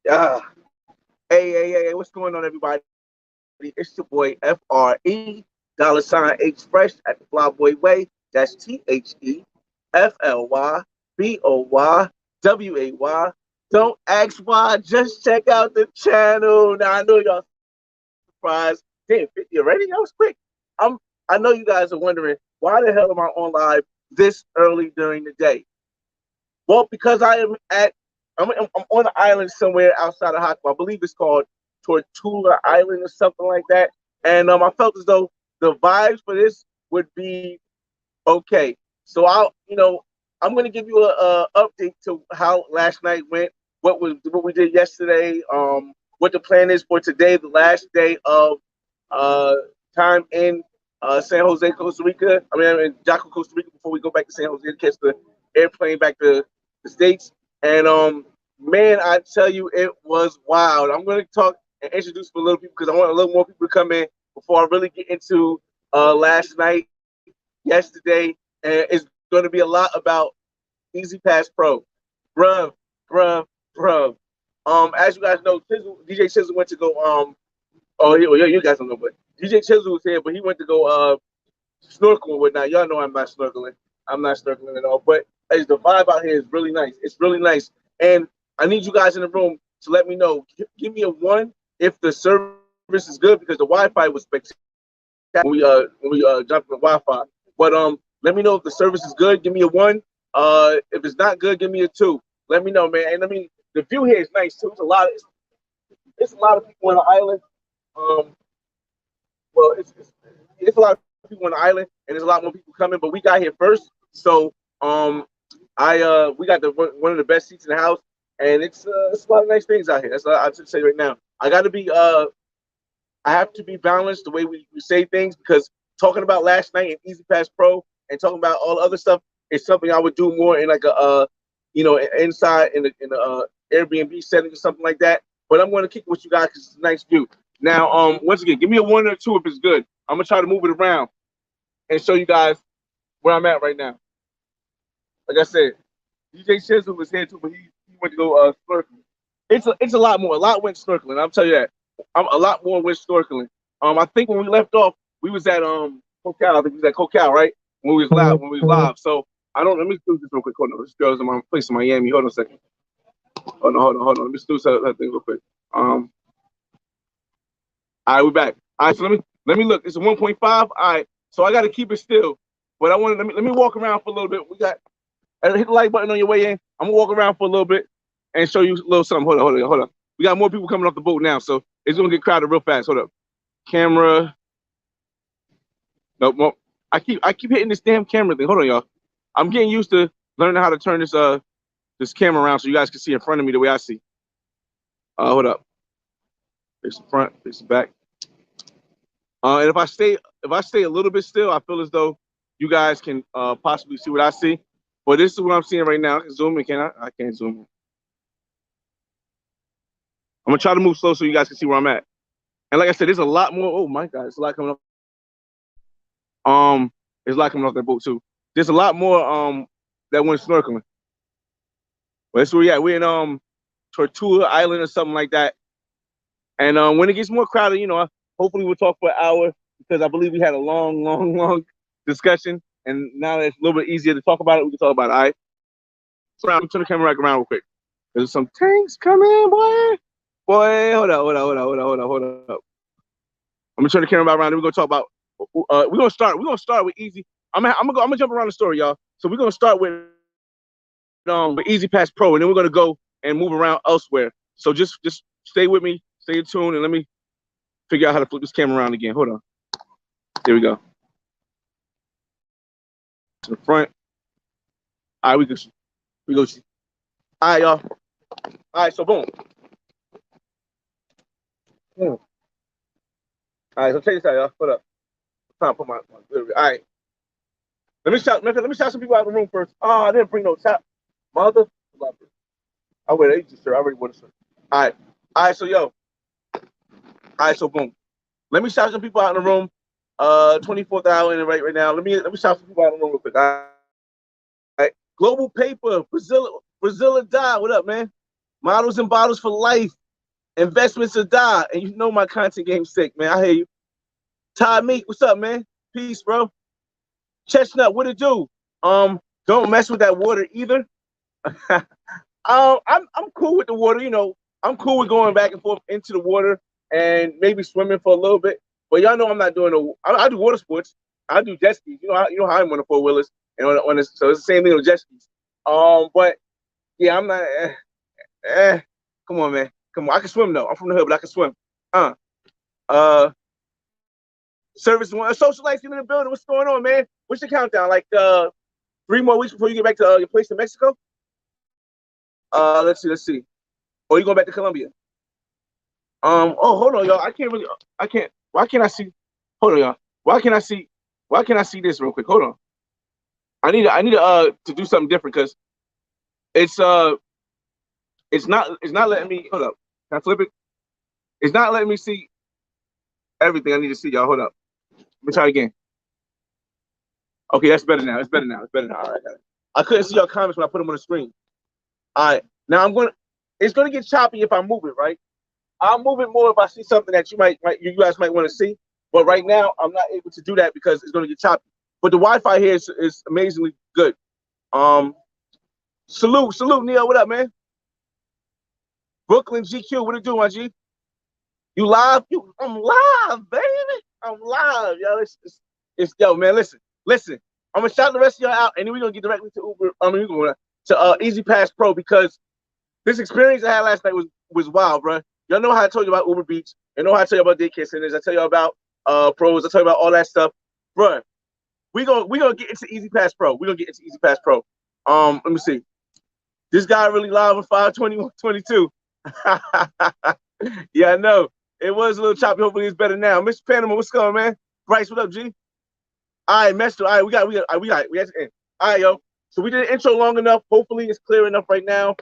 Uh, hey, what's going on, everybody? It's your boy FRE, $H Fresh at the Flyboy Way. That's THEFLYBOYWAY. Don't ask why, just check out the channel. Now, I know y'all surprised. Damn, 50 already? That was quick. I'm, I know you guys are wondering, why the hell am I on live this early during the day? Well, because I'm on an island somewhere outside of Jaco. I believe it's called Tortuga Island or something like that. And I felt as though the vibes for this would be okay. So I'm going to give you a update to how last night went, what we did yesterday, what the plan is for today, the last day of uh, time in San Jose, Costa Rica. In Jaco, Costa Rica, before we go back to San Jose to catch the airplane back to the States. And man, I tell you, it was wild. I'm going to talk and introduce for a little people because I want a little more people to come in before I really get into last night, yesterday, and it's going to be a lot about Easy Pass Pro, bruh, bruh, bruh. As you guys know, DJ Chisel went to go. Yeah, you guys don't know, but DJ Chisel was here, but he went to go snorkeling and whatnot. Y'all know I'm not snorkeling. I'm not snorkeling at all. But as the vibe out here is really nice. It's really nice. And I need you guys in the room to let me know. Give me a 1 if the service is good because the Wi-Fi was spectacular when we jumped the Wi-Fi. But let me know if the service is good. Give me a 1. If it's not good, give me a 2. Let me know, man. And I mean, the view here is nice too. It's a lot of people on the island. Um, well, it's a lot of people on the island, and there's a lot more people coming. But we got here first, so we got one of the best seats in the house, and it's a lot of nice things out here. That's what I should say right now. I have to be balanced the way we say things because talking about last night and Easy Pass Pro and talking about all the other stuff is something I would do more in like inside in the Airbnb setting or something like that. But I'm going to kick it with you guys because it's a nice view. Now, once again, give me a 1 or 2 if it's good. I'm gonna try to move it around and show you guys where I'm at right now. Like I said, DJ Shizzle was here too, but he went to go snorkeling. It's a lot more. A lot went snorkeling. I'll tell you that. A lot more went snorkeling. I think when we left off, we was at Cocal. I think we was at Cocal, right? When we was live. So I don't. Let me do this real quick. Hold on. This girl's in my place in Miami. Hold on a second. Hold on. Let me do that thing real quick. All right, we're back. All right, so let me look. It's a 1.5. All right, so I got to keep it still, but I want to let me walk around for a little bit. We got hit the like button on your way in. I'm gonna walk around for a little bit and show you a little something. Hold on. We got more people coming off the boat now, so it's gonna get crowded real fast. Hold up, camera. Nope. I keep hitting this damn camera thing. Hold on, y'all. I'm getting used to learning how to turn this camera around so you guys can see in front of me the way I see. Hold up. Face the front, face the back. And if I stay a little bit still, I feel as though you guys can possibly see what I see. But this is what I'm seeing right now. I can zoom in, can I? I can't zoom in. I'm gonna try to move slow so you guys can see where I'm at. And like I said, there's a lot more. Oh my God, there's a lot coming up. There's a lot coming off that boat too. There's a lot more that went snorkeling. But that's where we at. We're in Tortuga Island or something like that. And when it gets more crowded, hopefully we'll talk for an hour because I believe we had a long discussion. And now that it's a little bit easier to talk about it, we can talk about it. All right. So I'm turn the camera back around real quick. There's some tanks coming, boy. Hold up. I'm gonna turn the camera back around. Then we're gonna talk about. We're gonna start with easy. I'm gonna jump around the story, y'all. So we're gonna start with Easy Pass Pro, and then we're gonna go and move around elsewhere. So just stay with me, stay tuned, and let me figure out how to flip this camera around again. Hold on. There we go. To the front. All right, we go. All right, y'all. All right, so boom. All right, so check this out, y'all. Hold up. I'm trying to put my all right. Let me shout some people out of the room first. Oh, I didn't bring no tap. Mother. I wear the agency shirt. I already wore the shirt. All right, so yo. All right, so boom. Let me shout some people out in the room. 24th hour in right now. Let me shout some people out in the room real quick. All right. Global Paper, Brazil die. What up, man? Models and bottles for life. Investments or die. And you know my content game's sick, man. I hear you. Todd Meek, what's up, man? Peace, bro. Chestnut, what it do? Don't mess with that water either. I'm cool with the water. You know, I'm cool with going back and forth into the water and maybe swimming for a little bit. But y'all know I'm not doing no. I do water sports. I do jet skis. You know how I'm on the 4-wheelers and so it's the same thing with jet skis. But yeah, I'm not. Come on, man. Come on. I can swim though. I'm from the hood, but I can swim. Service one. Socialites in the building. What's going on, man? What's your countdown? Like 3 more weeks before you get back to your place in Mexico? Let's see. Or you going back to Colombia? Oh, hold on, y'all. I can't. Why can't I see? Hold on, y'all. Why can't I see this real quick? Hold on. I need to do something different because it's not letting me. Hold up. Can I flip it? It's not letting me see everything I need to see, y'all. Hold up. Let me try again. Okay, that's better now. It's better now. All right, got it. I couldn't see your comments when I put them on the screen. All right. Now it's gonna get choppy if I move it, right? I'll move it more if I see something that you guys might want to see. But right now, I'm not able to do that because it's gonna get choppy. But the Wi-Fi here is amazingly good. Salute, Neil. What up, man? Brooklyn GQ, what it do, my G? You live? I'm live, baby. I'm live, yo. It's yo, man. Listen. I'm gonna shout the rest of y'all out, and then we're gonna get directly to Uber. We're going to Easy Pass Pro because this experience I had last night was wild, bro. Y'all know how I told you about Uber Beach. You know how I tell you about daycare centers. I tell you about pros. I tell you about all that stuff, bro. We gonna get into Easy Pass Pro. We're gonna get into Easy Pass Pro. Let me see. This guy really live with 52122. Yeah, I know. It was a little choppy. Hopefully it's better now. Mr. Panama, what's going on, man? Bryce, what up, G? All right, Master. All right, we got to end. All right, yo. So we did an intro long enough. Hopefully it's clear enough right now. A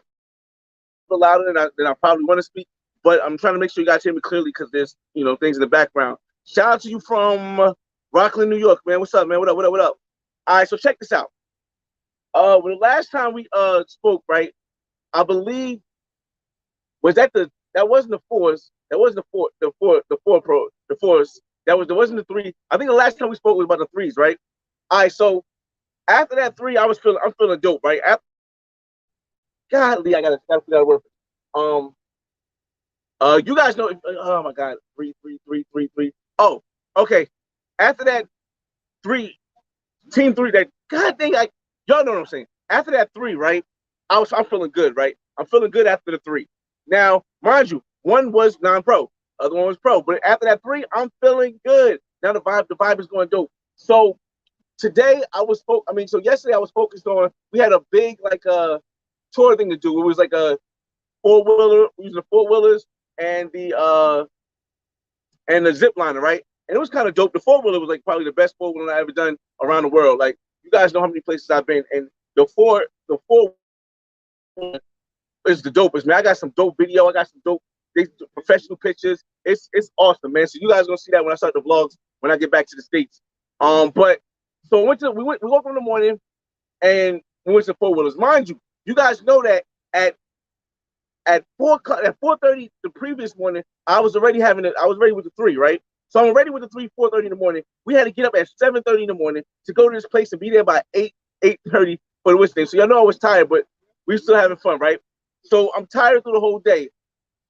little louder than I probably want to speak, but I'm trying to make sure you guys hear me clearly because there's things in the background. Shout out to you from Rockland, New York, man. What's up, man? What up? All right, so check this out. Well, the last time we spoke, right? I believe that wasn't the fours. That wasn't the fours. There wasn't the 3. I think the last time we spoke was about the 3s, right? All right, so after that 3, I'm feeling dope, right? Godly, I gotta figure out a word. You guys know. Oh my God, 3. Oh, okay. After that 3, team 3. That God dang, y'all know what I'm saying. After that 3, right? I'm feeling good, right? I'm feeling good after the 3. Now, mind you, 1 was non-pro. Other one was pro, but after that 3, I'm feeling good. Now the vibe is going dope. So today yesterday I was focused on. We had a big tour thing to do. It was like a 4-wheeler, using the 4-wheelers and the zip liner, right? And it was kind of dope. The 4-wheeler was like probably the best 4-wheeler I ever done around the world. Like you guys know how many places I've been, and the 4 is the dopest, man. I got some dope video. I got some dope professional pictures. It's awesome, man. So you guys are gonna see that when I start the vlogs when I get back to the States. But so we woke up in the morning and we went to 4-wheelers. Mind you, you guys know that at 4:30 the previous morning, I was ready with the 3, right? So I'm ready with the 3, 4:30 in the morning. We had to get up at 7:30 in the morning to go to this place and be there by 8:30 for the Wednesday. So y'all know I was tired, but we still having fun, right? So I'm tired through the whole day.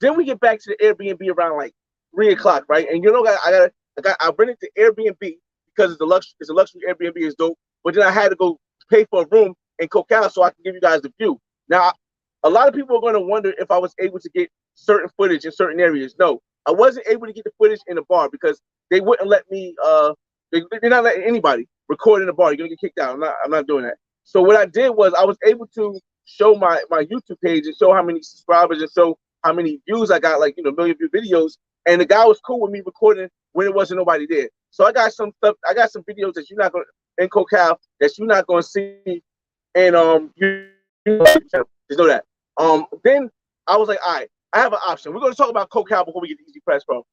Then we get back to the Airbnb around like 3 o'clock, right? And I rented the Airbnb because it's a luxury Airbnb is dope. But then I had to go pay for a room in Cocal so I can give you guys the view. Now, a lot of people are going to wonder if I was able to get certain footage in certain areas. No, I wasn't able to get the footage in the bar because they wouldn't let me. They're not letting anybody record in the bar. You're gonna get kicked out. I'm not doing that. So what I did was I was able to show my YouTube page and show how many subscribers and show how many views I got, like million view videos. And the guy was cool with me recording when it wasn't nobody there. So I got some stuff. I got some videos that you're not gonna in Cocal that you're not gonna see. And just know that. Then I was like, all right, I have an option. We're gonna talk about Cocal before we get to Easy Press Pro.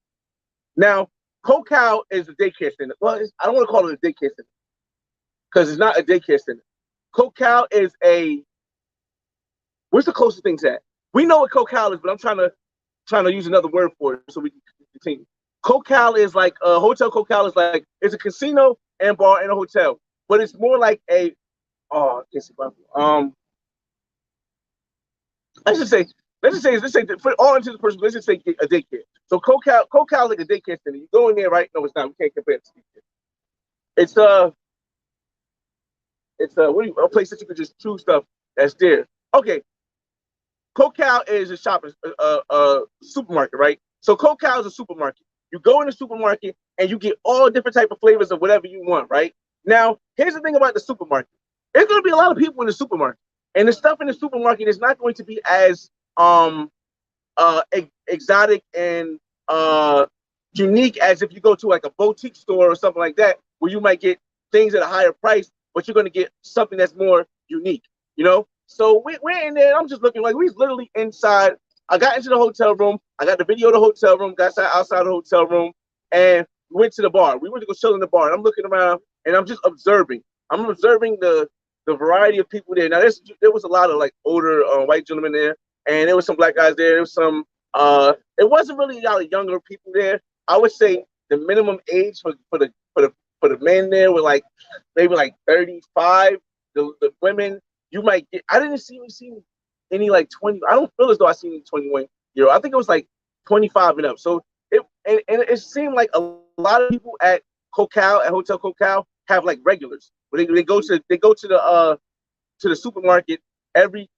Now, Cocal is a daycare center. Well, I don't want to call it a daycare center because it's not a daycare center. Cocal is what's the closest thing to that? We know what Cocal is, but I'm trying to use another word for it so we can continue. Cocal is like Hotel Cocal is like it's a casino and bar and a hotel, but it's more like a oh, I can't see let's just say let's just say for all intents and purposes, let's just say a daycare. So Cocal is like a daycare center. You go in there, right? No, it's not. We can't compare it to daycare. It's a place that you can just choose stuff that's there. Okay, Cocal is a shopping supermarket, right? So Cocal is a supermarket. You go in the supermarket and you get all different type of flavors of whatever you want, right? Now, here's the thing about the supermarket. There's going to be a lot of people in the supermarket, and the stuff in the supermarket is not going to be as exotic and unique as if you go to like a boutique store or something like that, where you might get things at a higher price, but you're going to get something that's more unique, you know? So we're in there. I'm just looking like we literally inside. I got into the hotel room. I got the video of the hotel room, got outside the hotel room, and went to the bar. We went to go chill in the bar. And I'm looking around and I'm just observing. I'm observing the variety of people there. Now there was a lot of like older white gentlemen there, and there was some black guys there. There was some it wasn't really a lot of younger people there. I would say the minimum age for the men there were like maybe like 35. The women you might get. I didn't see any like 20. I don't feel as though I seen any 21-year-old. I think it was like 25 and up. So it seemed like a lot of people at Cocal at Hotel Cocal have like regulars. Where they go to the supermarket every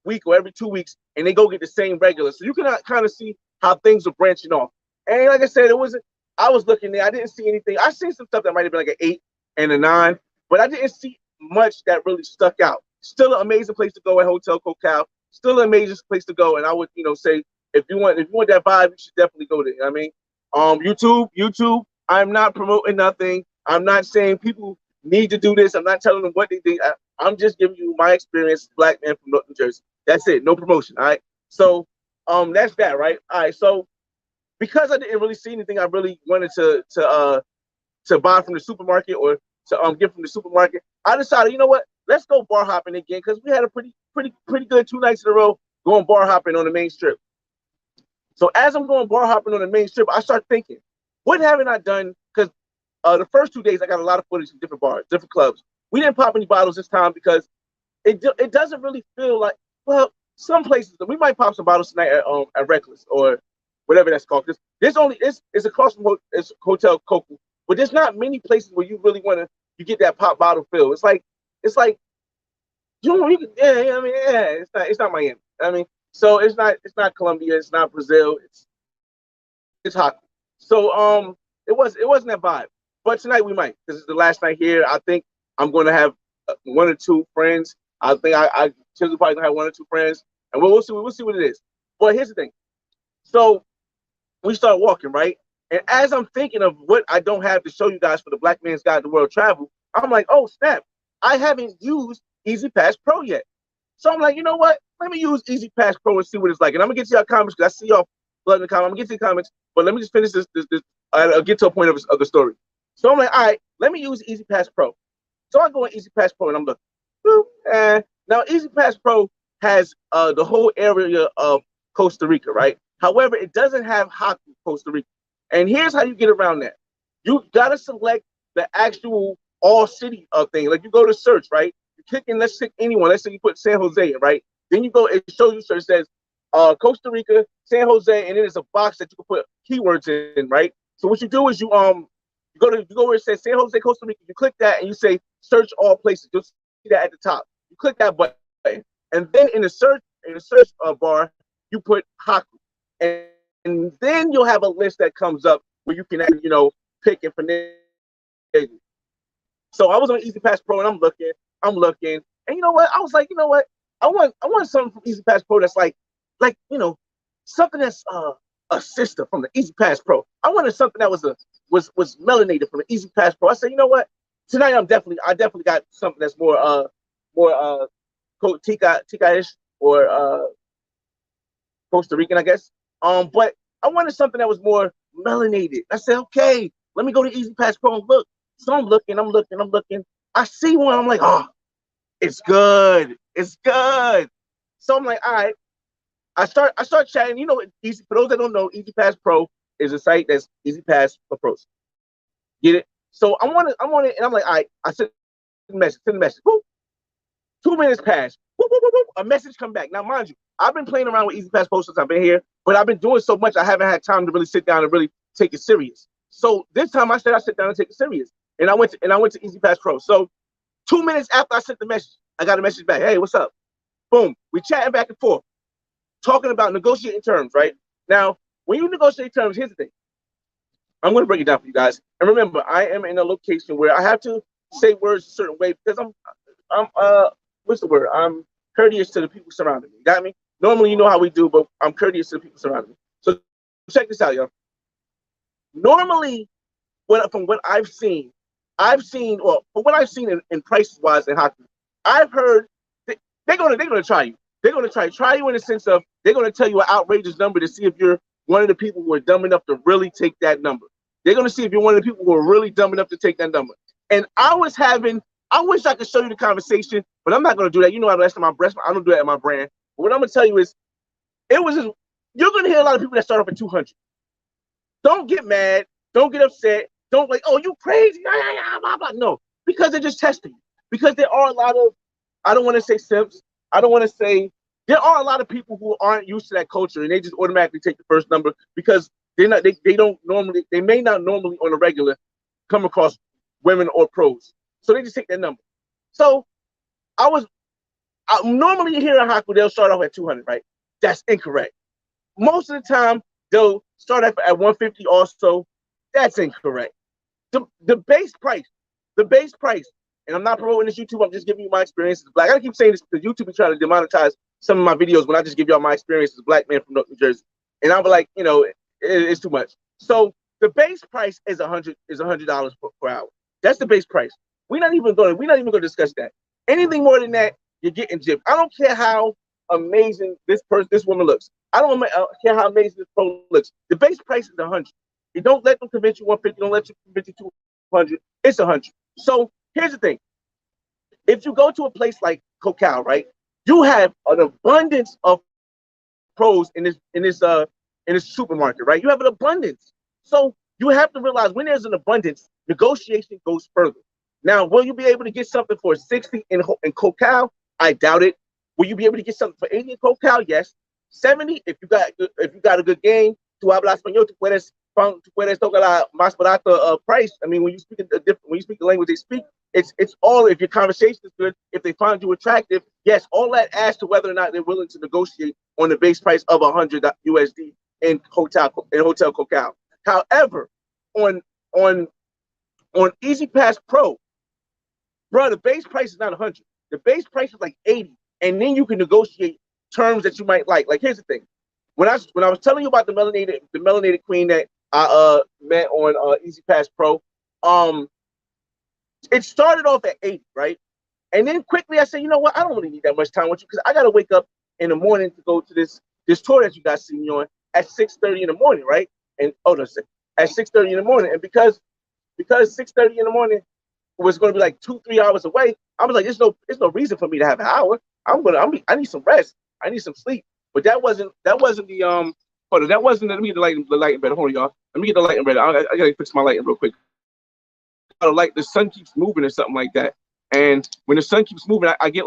week or every 2 weeks, and they go get the same regulars. So you can kind of see how things are branching off. And like I said, it wasn't. I was looking there. I didn't see anything. I seen some stuff that might have been like an 8 and a 9, but I didn't see much that really stuck out. Still an amazing place to go at Hotel Cocal. Still an amazing place to go. And I would, say if you want that vibe, you should definitely go there. You know what I mean, YouTube. I'm not promoting nothing. I'm not saying people need to do this. I'm not telling them what they think. I'm just giving you my experience, black man from North New Jersey. That's it. No promotion. All right. So that's that, right? All right. So because I didn't really see anything I really wanted to buy from the supermarket or to get from the supermarket, I decided, you know what? Let's go bar hopping again because we had a pretty good 2 nights in a row going bar hopping on the main strip. So as I'm going bar hopping on the main strip, I start thinking, what haven't I done? Because the first 2 days I got a lot of footage from different bars, different clubs. We didn't pop any bottles this time because it doesn't really feel like, well, some places we might pop some bottles tonight at Reckless or whatever that's called. It's across from Hotel Coco, but there's not many places where you really you get that pop bottle feel. It's like it's not Miami. I mean, so it's not Colombia, it's not Brazil, it's hot. So it wasn't that vibe. But tonight we might, because it's the last night here. I think I'm going to have 1 or 2 friends. I think I typically probably gonna have 1 or 2 friends, and we'll see what it is. But here's the thing. So we start walking, right? And as I'm thinking of what I don't have to show you guys for the Black Man's Guide to World Travel, I'm like, oh snap, I haven't used Easy Pass Pro yet. So I'm like, you know what? Let me use Easy Pass Pro and see what it's like. And I'm gonna get to y'all comments because I see y'all flooding the comments. I'm gonna get to the comments, but let me just finish this. I'll get to a point of the story. So I'm like, all right, let me use Easy Pass Pro. So I go in Easy Pass Pro and I'm looking. Now Easy Pass Pro has the whole area of Costa Rica, right? However, it doesn't have Jaco, Costa Rica. And here's how you get around that. You gotta select the actual all city thing. Like you go to search, right? You click in, let's pick anyone. Let's say you put San Jose in, right? Then you go, it shows you, so it says Costa Rica, San Jose, and then there's a box that you can put keywords in, right? So what you do is you go where it says San Jose, Costa Rica. You click that and you say search all places. You'll see that at the top. You click that button, and then in the search bar you put Jaco, and then you'll have a list that comes up where you can pick and finagle. So I was on Easy Pass Pro and I'm looking, and you know what? I was like, you know what? I want something from Easy Pass Pro that's like something that's a sister from the Easy Pass Pro. I wanted something that was melanated from the Easy Pass Pro. I said, you know what? Tonight I definitely got something that's more Tica-ish or Costa Rican, I guess. But I wanted something that was more melanated. I said, okay, let me go to Easy Pass Pro and look. So I'm looking. I see one. I'm like, oh, it's good. So I'm like, all right. I start chatting. You know, easy for those that don't know, Easy Pass Pro is a site that's Easy Pass for pros. Get it? So I'm on it, and I'm like, all right. I send the message. Boop. 2 minutes pass. Boop, boop, boop, boop. A message come back. Now, mind you, I've been playing around with Easy Pass Pro since I've been here, but I've been doing so much I haven't had time to really sit down and really take it serious. So this time I said I sit down and take it serious, and I went to Easy Pass Pro. So 2 minutes after I sent the message, I got a message back. Hey, what's up? Boom. We chatting back and forth, talking about negotiating terms. Right now, when you negotiate terms, here's the thing. I'm going to break it down for you guys. And remember, I am in a location where I have to say words a certain way because I'm what's the word? I'm courteous to the people surrounding me. Got me? Normally, you know how we do, but I'm courteous to the people surrounding me. So check this out, y'all. Normally, from what well, from what I've seen in prices wise in hockey, I've heard they're gonna try you. They're gonna try you in the sense of they're gonna tell you an outrageous number to see if you're one of the people who are dumb enough to really take that number. They're gonna see if you're one of the people who are really dumb enough to take that number. And I wish I could show you the conversation, but I'm not gonna do that. You know, I don't do that at my brand. But what I'm gonna tell you is, you're gonna hear a lot of people that start off at 200. Don't get mad. Don't get upset. Don't like, oh, you crazy. Blah, blah. No, because they're just testing you. Because there are a lot of, I don't want to say simps. I don't want to say, there are a lot of people who aren't used to that culture and they just automatically take the first number because they may not normally on a regular come across women or pros. So they just take that number. So normally here in hockey, they'll start off at 200, right? That's incorrect. Most of the time, they'll start at 150 also. That's incorrect. The base price, and I'm not promoting this YouTube, I'm just giving you my experience as black. I keep saying this because YouTube is trying to demonetize some of my videos when I just give y'all my experience as a black man from New Jersey. And I'm like, it's too much. So the base price is $100 per hour. That's the base price. We're not even going to discuss that. Anything more than that, you're getting gypped. I don't care how amazing this woman looks. I don't care how amazing this pro looks. The base price is 100. You don't let them convince you 150. Don't let you convince you 200. It's 100. So here's the thing. If you go to a place like Cocal, right, you have an abundance of pros in this supermarket, right? You have an abundance. So you have to realize when there's an abundance, negotiation goes further. Now, will you be able to get something for 60 in Cocal? I doubt it. Will you be able to get something for 80 in Cocal? Yes. 70 if you got a good game. Tu hablas español, tu puedes tocar más barato price. I mean, when you speak the language they speak, it's all, if your conversation is good, if they find you attractive, yes, all that adds to whether or not they're willing to negotiate on the base price of 100 USD in Hotel Cocal. However, on Easy Pass Pro, bro, the base price is not 100. The base price is like 80, and then you can negotiate terms that you might like. Like, here's the thing: when I was telling you about the melanated queen that I met on Easy Pass Pro, it started off at 80, right? And then quickly I said, you know what? I don't really need that much time with you because I gotta wake up in the morning to go to this tour that you guys see me on at 6:30 in the morning, right? And at 6:30 in the morning, and because 6:30 in the morning was going to be like 2-3 hours away, I was like, there's no reason for me to have an hour. I need some rest. I need some sleep. But that wasn't the hold on, that wasn't, let me get the lighting better. Hold on, y'all. Let me get the lighting better. I gotta fix my lighting real quick. Like the sun keeps moving or something like that. And when the sun keeps moving, I get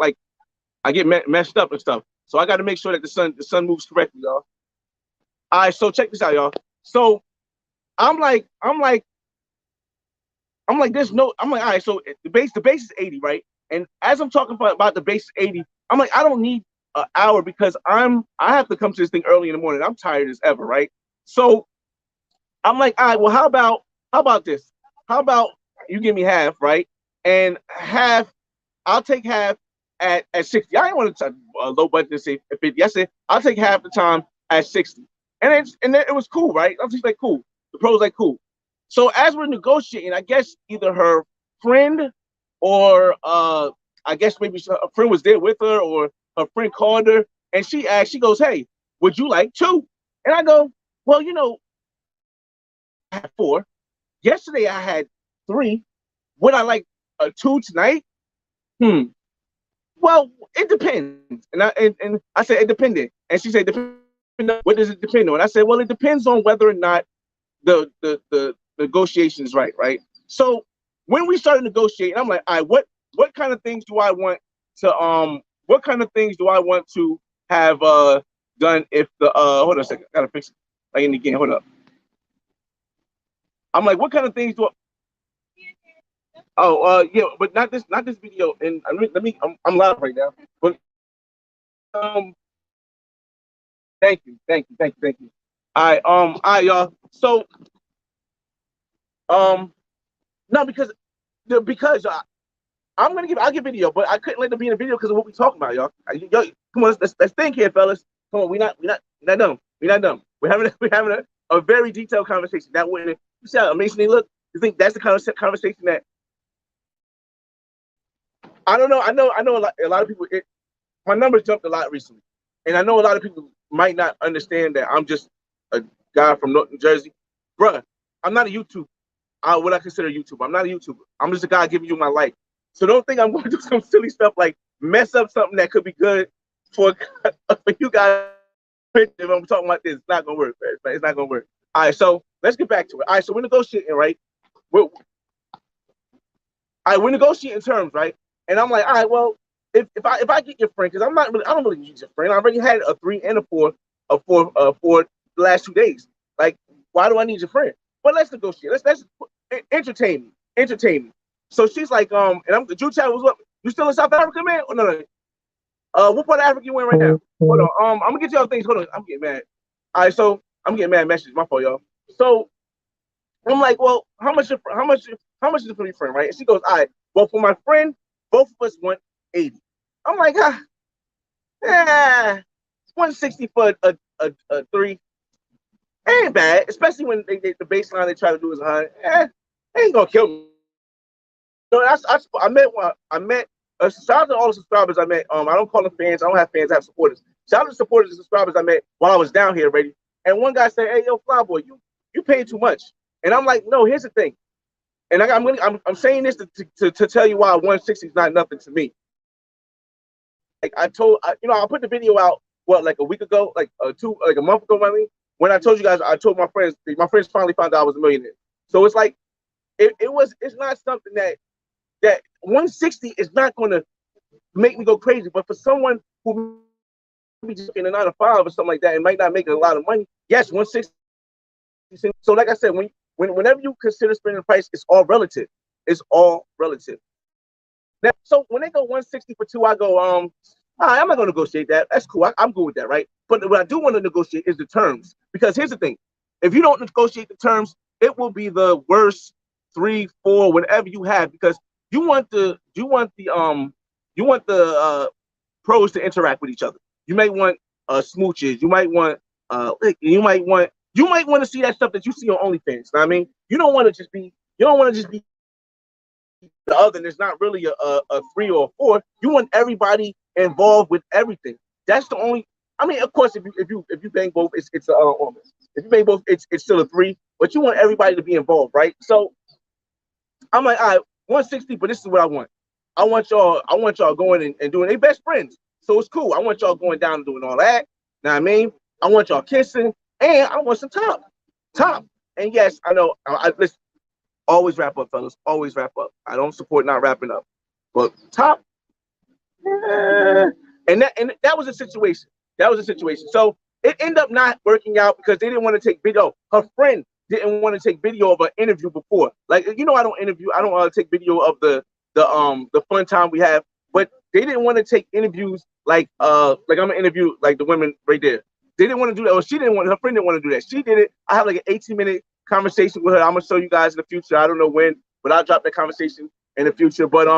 messed up and stuff. So I got to make sure that the sun moves correctly, y'all. All right, so check this out, y'all. So I'm like, all right, so the base is 80, right? And as I'm talking about the base is 80, I'm like, I don't need an hour because I have to come to this thing early in the morning. I'm tired as ever, right? So I'm like, all right, well, how about this? How about you give me half, right? And I'll take half at 60. I didn't want to low budget and say 50. I said I'll take half the time at 60. And it was cool, right? I was just like, cool. The pros like, cool. So as we're negotiating, I guess either her friend or I guess maybe a friend was there with her or her friend called her and she goes, hey, would you like 2? And I go, well, I had 4. Yesterday I had 3. Would I like 2 tonight? Well, it depends. And I said it depended. And she said, depend on, what does it depend on? I said, well, it depends on whether or not the negotiation is right. So when we started negotiating, I'm like, all right, what kind of things do I want to what kind of things do I want to have done if the hold on a second, I gotta fix it. Like in the game, hold up. I'm like, what kind of things do I, oh yeah, but not this video. And I'm live right now. But thank you. All right, y'all. So um no, because I'll give video, but I couldn't let them be in the video because of what we talking about, y'all. Yo, come on, let's think here, fellas. Come on, we're not done. We're not done. We're having a very detailed conversation. That way, you see how amazing they look. You think that's the kind of conversation that I don't know. I know a lot of people. My numbers jumped a lot recently, and I know a lot of people might not understand that I'm just a guy from North New Jersey, bruh. I'm not a YouTuber. What I consider a YouTuber. I'm not a YouTuber. I'm just a guy giving you my life. So don't think I'm going to do some silly stuff like mess up something that could be good for for you guys. If I'm talking about this, it's not gonna work. It's not gonna work. All right, so let's get back to it. All right, so we're negotiating, right? We're negotiating terms, right? And I'm like, all right, well, if I get your friend, because I don't really need your friend. I already had a 3 and a 4, for the last 2 days. Like, why do I need your friend? But let's negotiate. Let's entertain me. So she's like, and I'm the Drew Chat was what? You still in South Africa, man? Oh, no. What part of Africa you in right now? Hold on. I'm gonna get y'all things. Hold on. I'm getting mad. All right, so I'm getting mad messages. My fault, y'all. So I'm like, well, how much is it for your friend, right? And she goes, all right, well, for my friend, both of us want 80. I'm like, 160 for a 3. Ain't bad, especially when the baseline they try to do is 100. Ain't gonna kill me. So I met. Shout out to all the subscribers I met. I don't call them fans. I don't have fans. I have supporters. Shout out to the supporters and subscribers I met while I was down here already. And one guy said, "Hey, yo, Flyboy, you pay too much." And I'm like, "No, here's the thing." And I'm saying this to tell you why 160 is not nothing to me. Like I put the video out like a week ago, like a month ago, maybe. When I told you guys, I told my friends finally found out I was a millionaire. So it's like it's not something that 160 is not going to make me go crazy. But for someone who be just in a 9 to 5 or something like that, and might not make a lot of money, yes, 160. So like I said, whenever you consider spending the price, it's all relative. It's all relative. Now, so when they go 160 for 2, I go, all right, I'm not going to negotiate that. That's cool. I'm good with that, right? But what I do want to negotiate is the terms. Because here's the thing. If you don't negotiate the terms, it will be the worst 3, 4, whatever you have, because you want the pros to interact with each other. You might want smooches. You might want to see that stuff that you see on OnlyFans. You know what I mean? You don't want to just be the other, and it's not really a 3 or a 4. You want everybody involved with everything. That's the only. I mean, of course, if you bang both, it's if you bang both, it's still a 3. But you want everybody to be involved, right? So I'm like, all right, 160, but this is what I want. I want y'all going and doing their best friends. So it's cool. I want y'all going down and doing all that. Know what I mean? I want y'all kissing, and I want some top. And yes, I know. Listen, always wrap up, fellas. Always wrap up. I don't support not wrapping up, but top. And that was a situation. So it ended up not working out because they didn't want to take video. Her friend didn't want to take video of an interview before. Like, I don't interview. I don't take video of the fun time we have. But they didn't want to take interviews like I'm gonna interview like the women right there. They didn't want to do that. Or her friend didn't want to do that. She did it. I have like an 18-minute conversation with her. I'm gonna show you guys in the future. I don't know when, but I'll drop that conversation in the future. But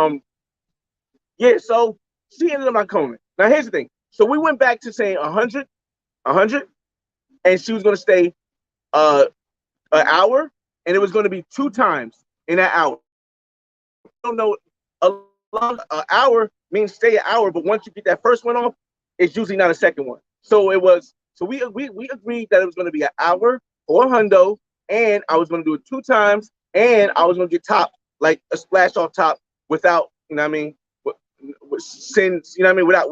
yeah, so she ended up not coming. Now here's the thing. So we went back to saying 100, and she was gonna stay an hour, and it was gonna be 2 times in that hour. I don't know, an hour means stay an hour, but once you get that first one off, it's usually not a second one. So we agreed that it was gonna be an hour or a hundo, and I was gonna do it 2 times, and I was gonna get top, like a splash off top without, you know what I mean? since you know what I mean, without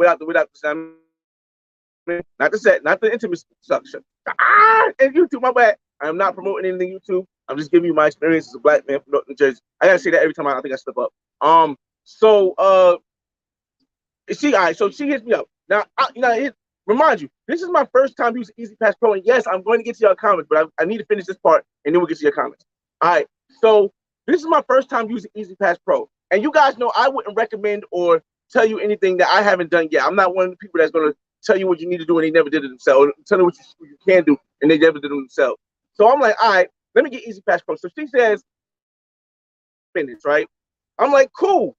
not the set, not the intimacy suction. And YouTube, my bad. I'm not promoting anything YouTube. I'm just giving you my experience as a black man from North New Jersey. I gotta say that every time I think I slip up. So all right, so she hits me up. Now, remind you, this is my first time using Easy Pass Pro, and yes, I'm going to get to your comments, but I need to finish this part, and then we'll get to your comments. All right, so this is my first time using Easy Pass Pro, and you guys know I wouldn't recommend or tell you anything that I haven't done yet. I'm not one of the people that's going to tell you what you need to do and they never did it themselves, or tell you what you can do and they never did it themselves. So I'm like, all right, let me get Easy Pass Pro. So she says, minutes, right? I'm like, cool.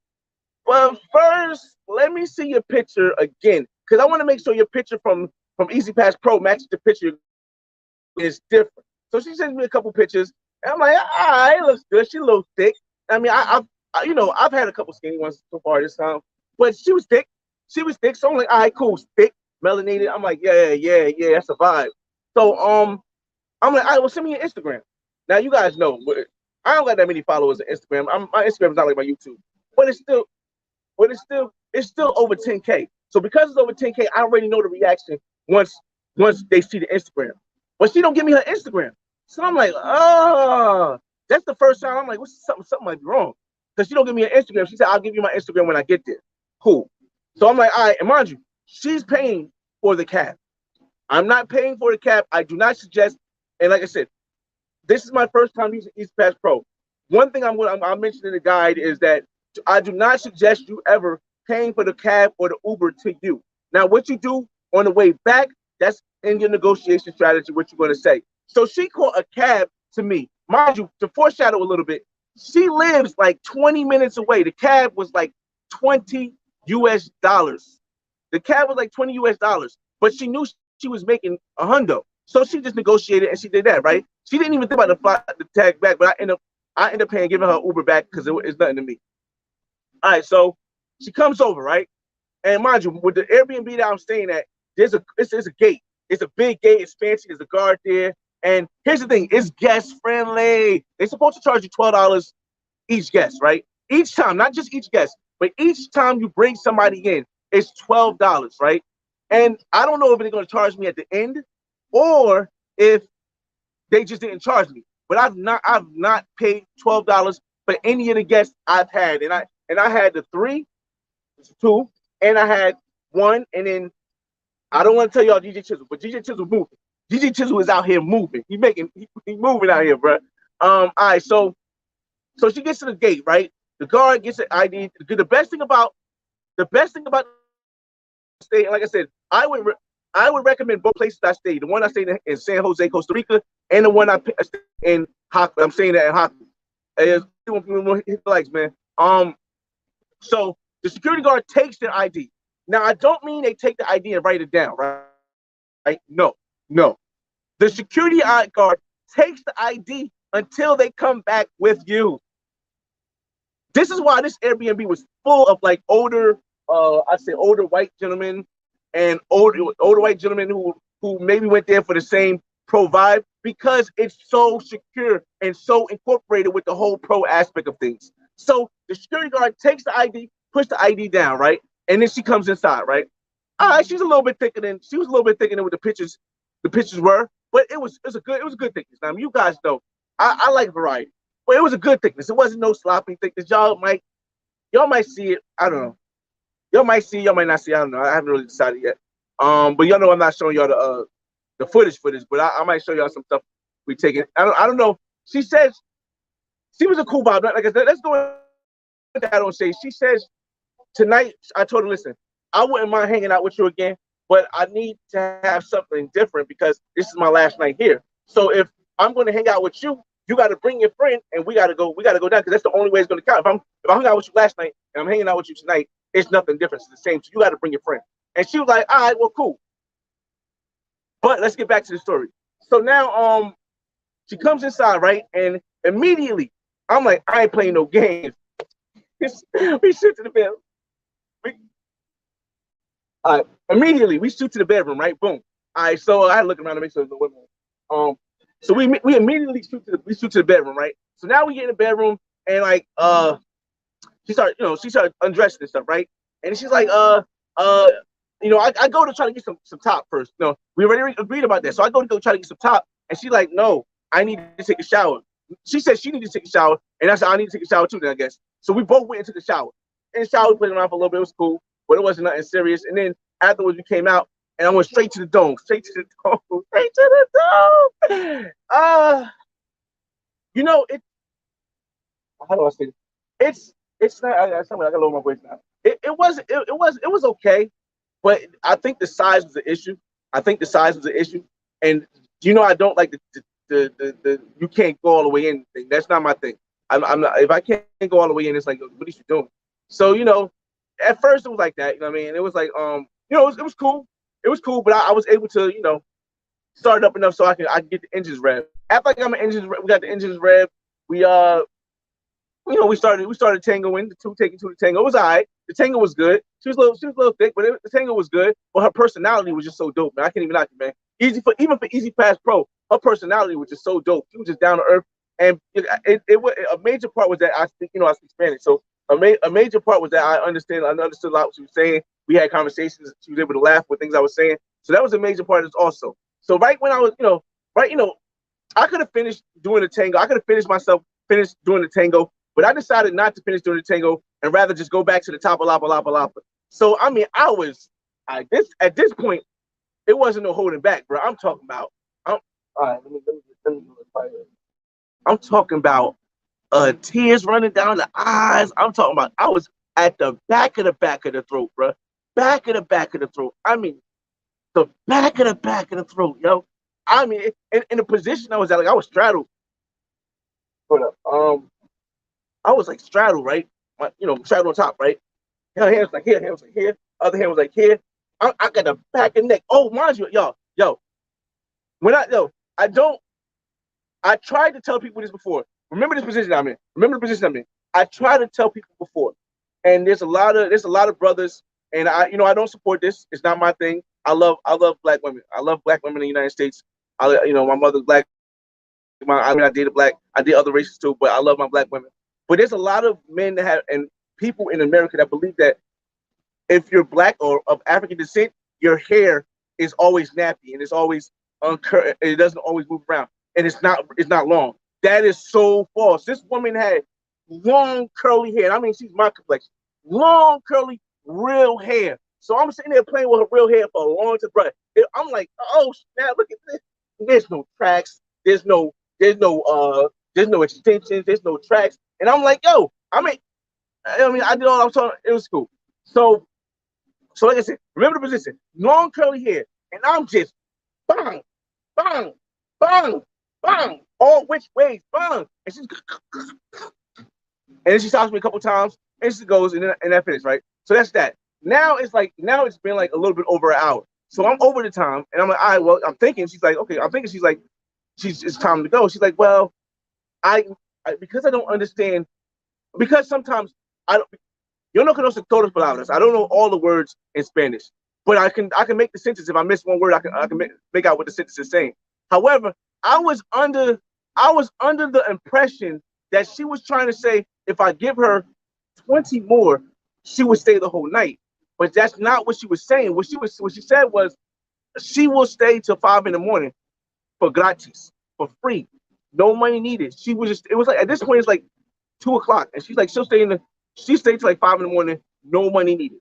Well, first, let me see your picture again, because I want to make sure your picture from Easy Pass Pro matches the picture is different. So she sends me a couple pictures, and I'm like, all right, it looks good. She's a little thick. I mean, I've had a couple skinny ones so far this time, but she was thick. She was thick. So I'm like, all right, cool, thick, melanated. I'm like, yeah, that's a vibe. So I'm like, all right, well, send me your Instagram. Now you guys know, I don't got that many followers on Instagram. My Instagram is not like my YouTube, but it's still over 10K. So because it's over 10K, I already know the reaction once they see the Instagram. But she don't give me her Instagram. So I'm like, oh, that's the first time I'm like, what's something might be wrong. Because she don't give me an Instagram. She said, I'll give you my Instagram when I get there. Cool. So I'm like, all right, and mind you, she's paying for the cab. I'm not paying for the cab. I do not suggest, and like I said, this is my first time using Easy Pass Pro. One thing I'm mentioning in the guide is that I do not suggest you ever paying for the cab or the Uber to you. Now, what you do on the way back, that's in your negotiation strategy, what you're going to say. So she called a cab to me. Mind you, to foreshadow a little bit, she lives like 20 minutes away. The cab was like $20 US. The cab was like $20 US, but she knew she was making a hundo. So she just negotiated and she did that, right? She didn't even think about the tag back, but I end up paying, giving her Uber back because it's nothing to me. All right, so she comes over, right? And mind you, with the Airbnb that I'm staying at, it's a gate. It's a big gate. It's fancy. There's a guard there. And here's the thing: it's guest friendly. They're supposed to charge you $12 each guest, right? Each time, not just each guest, but each time you bring somebody in, it's $12, right? And I don't know if they're going to charge me at the end, or if they just didn't charge me. But I've not paid $12 for any of the guests I've had, and I had the 2, and I had 1, and then I don't want to tell y'all DJ Chisel, but DJ Chisel moving. DJ Chisel is out here moving. He moving out here, bro. All right, so she gets to the gate, right? The guard gets an ID. The best thing about stay, like I said, I would recommend both places I stayed. The one I stayed in San Jose, Costa Rica, and the one I stayed in Jaco. I'm saying that in Jaco. Hit the likes, man. So the security guard takes their ID. Now I don't mean they take the ID and write it down, right? No. The security guard takes the ID until they come back with you. This is why this Airbnb was full of like older white gentlemen and older white gentlemen who maybe went there for the same pro vibe, because it's so secure and so incorporated with the whole pro aspect of things. So the security guard takes the ID, push the ID down, right? And then she comes inside, right? All right, she was a little bit thicker than what the pictures were, but it was a good thickness. Now, I mean, you guys know I like variety, but it was a good thickness. It wasn't no sloppy thickness. Y'all might see it. I don't know. Y'all might see, y'all might not see. I don't know. I haven't really decided yet. But y'all know I'm not showing y'all the footage for this, but I might show y'all some stuff we taking. I don't know. She says she was a cool vibe. Like I said, let's go with that on stage. She says tonight, I told her, listen, I wouldn't mind hanging out with you again, but I need to have something different because this is my last night here. So if I'm going to hang out with you, you got to bring your friend, and we got to go down, because that's the only way it's going to count. If I hung out with you last night and I'm hanging out with you tonight, it's nothing different. It's the same. So you got to bring your friend. And she was like, all right, well, cool. But let's get back to the story. So now she comes inside, right? And immediately I'm like, I ain't playing no games. We shoot to the bedroom. Immediately we shoot to the bedroom, right? Boom. All right, so I look around to make sure there's no women. So we immediately shoot to the bedroom, right? So now we get in the bedroom, and like she started undressing and stuff, right? And she's like, I go to try to get some top first. No, we already agreed about that. So I go try to get some top, and she's like, no, I need to take a shower. She said she needed to take a shower, and I said I need to take a shower too. Then I guess so. We both went and took a shower. In the shower, we played around for a little bit. It was cool, but it wasn't nothing serious. And then afterwards, we came out, and I went straight to the dome, straight to the dome, straight to the dome. It. How do I say it? It's not. I got to lower my voice now. It was okay, but I think the size was the issue. I think the size was the issue, and I don't like the you can't go all the way in thing. That's not my thing. I'm not. If I can't go all the way in, it's like, what are you doing? So at first it was like that. You know what I mean? It was like it was cool. It was cool, but I was able to start it up enough so I can get the engines rev. After I got my engines, we got the engines rev. We we started tangoing, the two taking to the tango. It was all right. The tango was good. She was a little thick, but the tango was good. But her personality was just so dope, man. I can't even knock it, man. Even for Easy Pass Pro, her personality was just so dope. She was just down to earth, and a major part was that I speak Spanish, so a major part was that I understood a lot what she was saying. We had conversations. She was able to laugh with things I was saying, so that was a major part of this also. So right when I was, I could have finished doing the tango. I could have finished doing the tango, but I decided not to finish doing the tango and rather just go back to the top of Lapa Lapa Lapa. So I mean, at this point, it wasn't no holding back, bro. I'm talking about. All right, let me I'm talking about tears running down the eyes. I'm talking about I was at the back of the throat, bro. Back of the throat. I mean, the back of the throat, yo. I mean, in the position I was at, like I was straddled. Hold up. I was like straddled, right? Straddled on top, right? Her hand was like here, hand was like here, other hand was like here. I got the back and neck. Oh, mind you, yo, when I don't. I tried to tell people this before. Remember this position I'm in. Remember the position I'm in. I tried to tell people before, and there's a lot of brothers, and I don't support this. It's not my thing. I love black women. I love black women in the United States. My mother's black. I dated black. I did other races too, but I love my black women. But there's a lot of men that have and people in America that believe that if you're black or of African descent, your hair is always nappy and it's always uncurled. It doesn't always move around, and it's not long. That is so false. This woman had long curly hair. I mean, she's my complexion. Long curly real hair. So I'm sitting there playing with her real hair for a long time, bro. I'm like, oh snap! Look at this. There's no tracks. There's no extensions. There's no tracks. And I'm like, yo, I mean, I did all I was talking. It was cool. So like I said, remember the position. Long curly hair, and I'm just bang, bang, bang, bang, all which ways, bang. And then she stops me a couple times, and she goes, and that finished, right? So that's that. Now it's been like a little bit over an hour. So I'm over the time, and I'm like, all right, well, I'm thinking. She's like, okay, I'm thinking. She's like, it's time to go. She's like, well, because I don't understand, because sometimes I don't. Yo no conozco todas palabras. I don't know all the words in Spanish, but I can make the sentence. If I miss one word, I can make out what the sentence is saying. However, I was under I was under the impression that she was trying to say if I give her 20 more, she would stay the whole night. But that's not what she was saying. What she said was she will stay till 5 in the morning for gratis, for free, no money needed. She was just. It was like at this point it's like 2 o'clock, and she's like she stayed till like 5 in the morning, no money needed.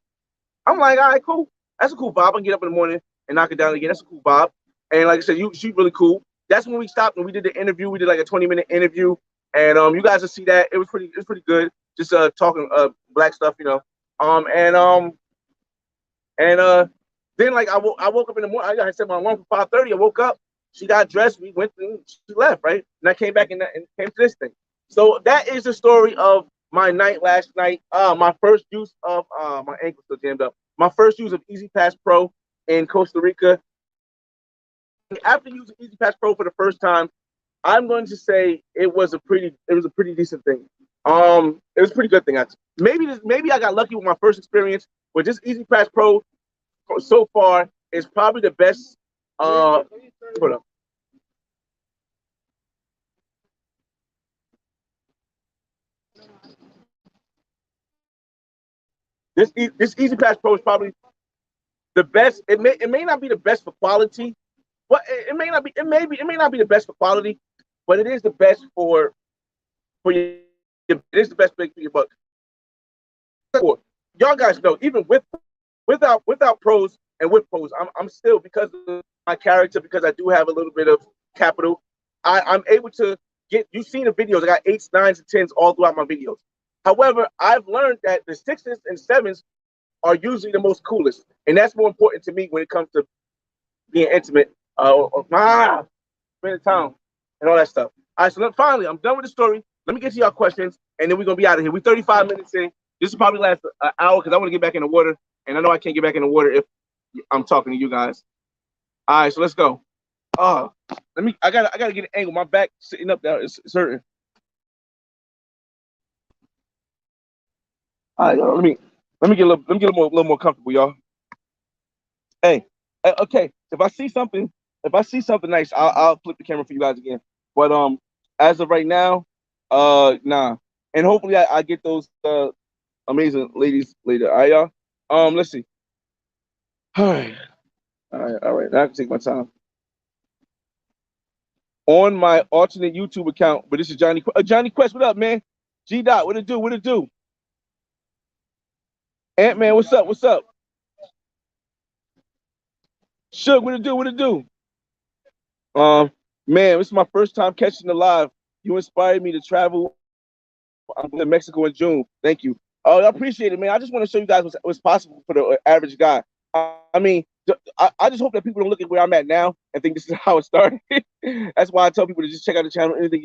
I'm like, all right, cool. That's a cool vibe. I can get up in the morning and knock it down again. That's a cool vibe. And like I said, she's really cool. That's when we stopped and we did the interview. We did like a 20-minute interview, and you guys will see that it was pretty good. Just talking black stuff, and then like I woke up in the morning. I set my alarm for 5:30. I woke up. She got dressed. We went and she left, right? And I came back and came to this thing. So that is the story of my night last night. My first use of my ankle still jammed up. My first use of Easy Pass Pro in Costa Rica. After using Easy Pass Pro for the first time, I'm going to say it was a pretty decent thing. It was a pretty good thing. Actually. Maybe I got lucky with my first experience, but this Easy Pass Pro so far is probably the best. Hold up. This Easy Pass Pro is probably the best. It may not be the best for quality, but it may not be. It may not be the best for quality, but it is the best for your. It is the best big for your buck. Y'all guys know, even without pros and with pros, I'm still, because of my character, because I do have a little bit of capital, I'm able to get. You've seen the videos. I got 8s, 9s, and 10s all throughout my videos. However, I've learned that the 6s and 7s are usually the most coolest, and that's more important to me when it comes to being intimate, spending time, and all that stuff. All right, so finally, I'm done with the story. Let me get to y'all questions, and then we're gonna be out of here. We're 35 minutes in. This will probably last an hour because I want to get back in the water, and I know I can't get back in the water if I'm talking to you guys. All right, so let's go. Let me. I gotta get an angle. My back sitting up there is hurting. All right, let me get a little more comfortable, y'all. Hey, okay. If I see something nice, I'll flip the camera for you guys again. But as of right now, nah. And hopefully I get those amazing ladies later. All right, y'all. Let's see. All right. All right. Now I can take my time. On my alternate YouTube account, but this is Johnny Quest. What up, man? G Dot, what it do? What it do? Ant Man, what's up? What's up? Suge, what it do? What it do? Man, this is my first time catching the live. You inspired me to travel. I'm going to Mexico in June. Thank you. Oh, I appreciate it, man. I just want to show you guys what's possible for the average guy. I mean, I just hope that people don't look at where I'm at now and think this is how it started. That's why I tell people to just check out the channel. Anything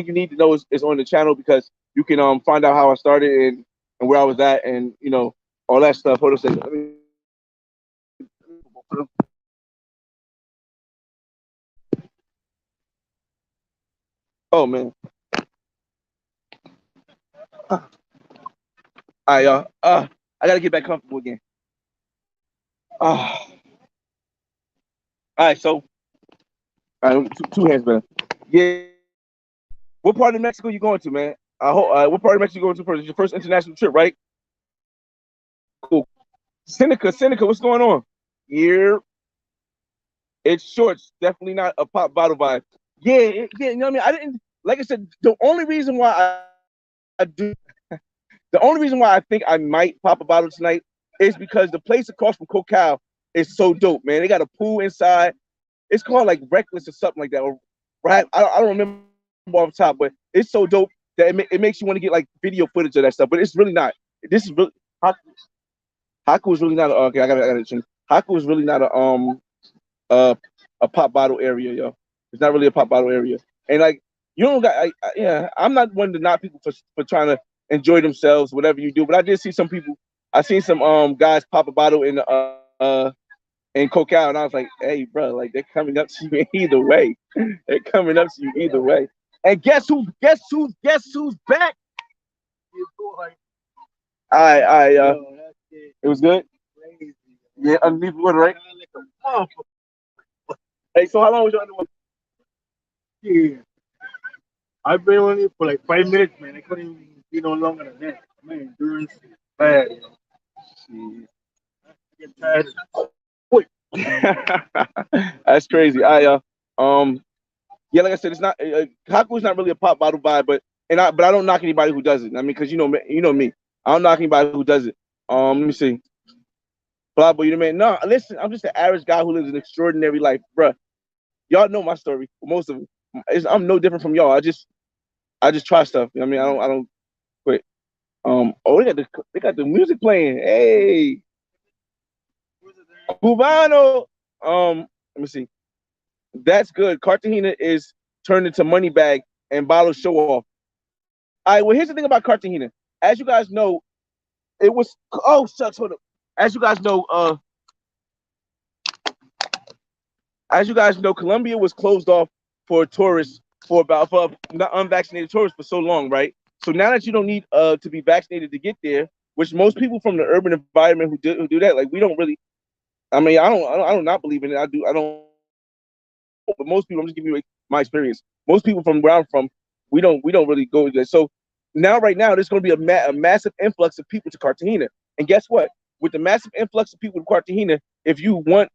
you need to know is on the channel, because you can find out how I started and where I was at, and all that stuff. Hold on a second. Oh man. All right, y'all. I gotta get back comfortable again. All right, so two hands, man. Yeah. What part of Mexico you going to, man? What part of Mexico you going to first? It's your first international trip, right? Cool. Seneca, what's going on? Yeah. It's shorts, definitely not a pop bottle vibe. Yeah, you know what I mean? I didn't, like I said, the only reason why I think I might pop a bottle tonight is because the place across from Cocal is so dope, man. They got a pool inside. It's called like Reckless or something like that. Or right, I don't remember off the top, but it's so dope that it makes you want to get like video footage of that stuff. But it's really not. This is really Jaco is really not. Okay, I got it. Jaco is really not a pop bottle area, yo. It's not really a pop bottle area, and like you don't got. I'm not one to knock people for trying to enjoy themselves, whatever you do. But I did see some people. I seen some guys pop a bottle in Cocal, and I was like, hey, bro, like they're coming up to you either way. They're coming up to you either way. And guess who's back? All right, it was good. Yeah, underneath the water, right? Hey, so how long was you on the water? Yeah, I've been on it for like 5 minutes, man. I couldn't even be no longer than that. My endurance is bad. I get tired. Quick. That's crazy. Yeah, like I said, it's not Haku is not really a pop bottle vibe, but I don't knock anybody who does it. I mean, because you know me, I don't knock anybody who does it. Let me see. Blah, but you know, man. No, listen, I'm just an average guy who lives an extraordinary life, bruh. Y'all know my story. Most of it, I'm no different from y'all. I just try stuff. You know what I mean, I don't quit. Oh, they got the music playing. Hey, Cubano. Let me see. That's good. Cartagena is turned into money bag and bottle show off. All right. Well, here's the thing about Cartagena. As you guys know, it was. Oh shucks, hold up. As you guys know, Colombia was closed off for tourists for unvaccinated tourists for so long, right? So now that you don't need to be vaccinated to get there, which most people from the urban environment who do that, like we don't really. I mean, I don't not believe in it. I don't. But most people, I'm just giving you my experience. Most people from where I'm from, we don't really go there. So right now, there's going to be a massive influx of people to Cartagena. And guess what? With the massive influx of people to Cartagena, if you want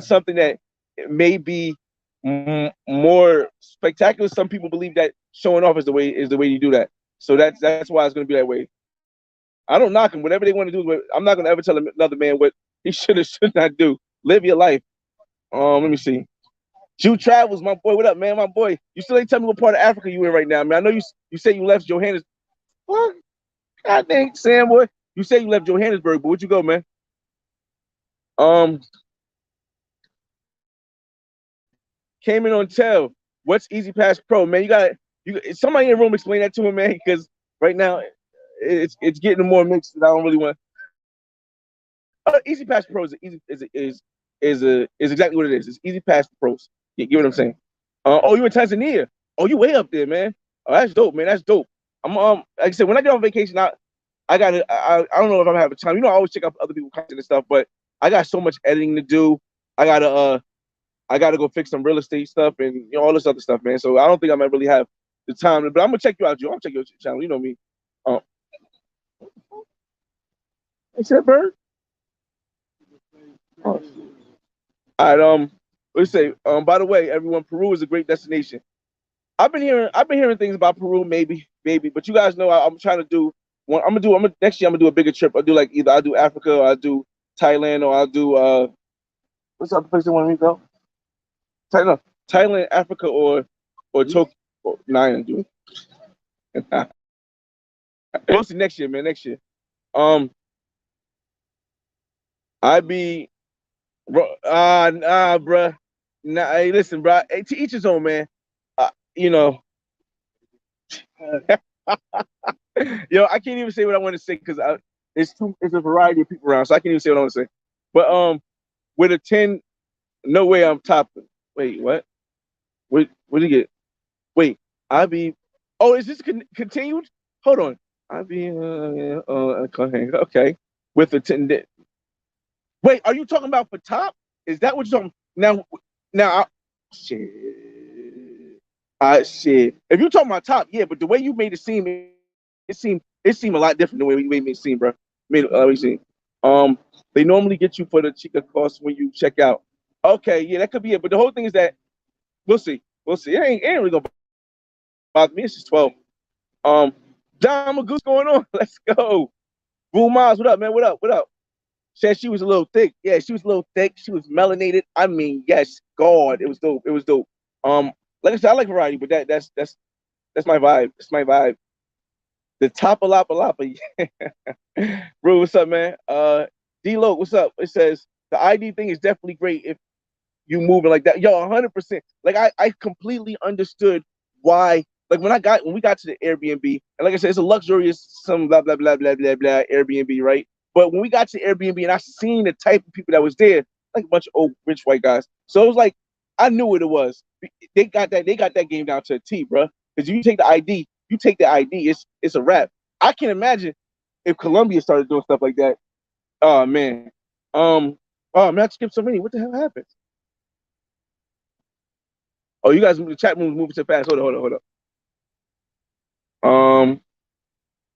something that may be more spectacular, some people believe that showing off is the way you do that. So that's why it's going to be that way. I don't knock them. Whatever they want to do, I'm not going to ever tell another man what he should or should not do. Live your life. Let me see. Jew Travels, my boy. What up, man? My boy. You still ain't tell me what part of Africa you in right now, man. I know you say you left Johannesburg. What? God dang, Sam, boy. You say you left Johannesburg, but where'd you go, man? Um, came in on tell. What's Easy Pass Pro, man? Somebody in the room explain that to him, man, because right now it's getting more mixed that I don't really want. Easy Pass Pro is exactly what it is. It's Easy Pass Pros. You get what I'm saying? Oh, you in Tanzania? Oh, you way up there, man. Oh, that's dope, man. That's dope. I'm like I said, when I get on vacation, I don't know if I'm having time. You know, I always check out other people's content and stuff, but I got so much editing to do. I gotta go fix some real estate stuff and all this other stuff, man. So I don't think I might really have the time. But I'm gonna check you out, Joe. I'm gonna check your channel. You know me. Um, is that bird? Oh. All right. Let's say. By the way, everyone, Peru is a great destination. I've been hearing things about Peru, maybe. But you guys know I'm trying to do one. Next year. I'm gonna do a bigger trip. I'll do like either I'll do Africa or I'll do Thailand or I'll do what's the other place I want to go? Thailand, Africa, or Tokyo. Nah, I ain't doing. We'll see next year, man. Next year. Um, I be, bruh. Nah, hey, listen, bro. Hey, to each his own, man. You know, yo, I can't even say what I want to say because it's a variety of people around, so I can't even say what I want to say. But with a 10, no way I'm top. Wait, what? What did you get? Wait, I be. Oh, is this continued? Hold on. I be. Okay. With a 10. Wait, are you talking about for top? Is that what you're talking now? Now, shit. Shit. If you're talking about top, yeah, but the way you made it seemed a lot different the way you made me seem, bro. Let me see. Um, they normally get you for the cheaper cost when you check out. Okay, yeah, that could be it. But the whole thing is that we'll see. We'll see. It ain't really gonna bother me. It's just 12. Um, John Magoose going on. Let's go. Boom Miles, what up, man? What up? What up? Said she was a little thick. Yeah, she was a little thick. She was melanated. I mean, yes, God, it was dope. It was dope. Like I said, I like variety, but that's my vibe. That's my vibe. The Tapa Lapa Lapa. Bro, what's up, man? D-Lo, what's up? It says the ID thing is definitely great if you moving like that. Yo, 100%. Like I completely understood why. Like when we got to the Airbnb, and like I said, it's a luxurious some blah blah blah blah blah blah Airbnb, right? But when we got to the Airbnb and I seen the type of people that was there, like a bunch of old rich white guys. So it was like I knew what it was. They got that game down to a T, bro. Because you take the ID, it's a wrap. I can imagine if Colombia started doing stuff like that. Oh man. Oh man, I skipped so many. What the hell happened? Oh, you guys, the chat room moving too fast. Hold on.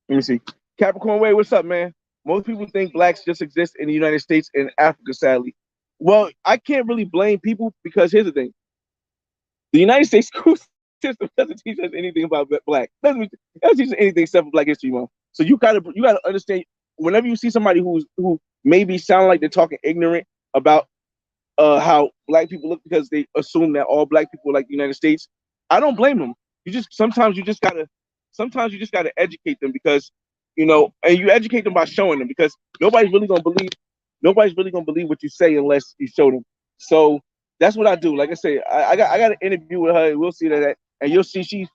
Let me see. Capricorn Way, what's up, man? Most people think blacks just exist in the United States and Africa, sadly. Well, I can't really blame people because here's the thing: the United States school system doesn't teach us anything about black. Doesn't teach us anything except for Black History Month. So you gotta understand. Whenever you see somebody who maybe sound like they're talking ignorant about how black people look because they assume that all black people are like the United States. I don't blame them. Sometimes you just gotta educate them because and you educate them by showing them because nobody's really gonna believe what you say unless you show them. So that's what I do. Like I say, I got an interview with her. We'll see that, and you'll see she's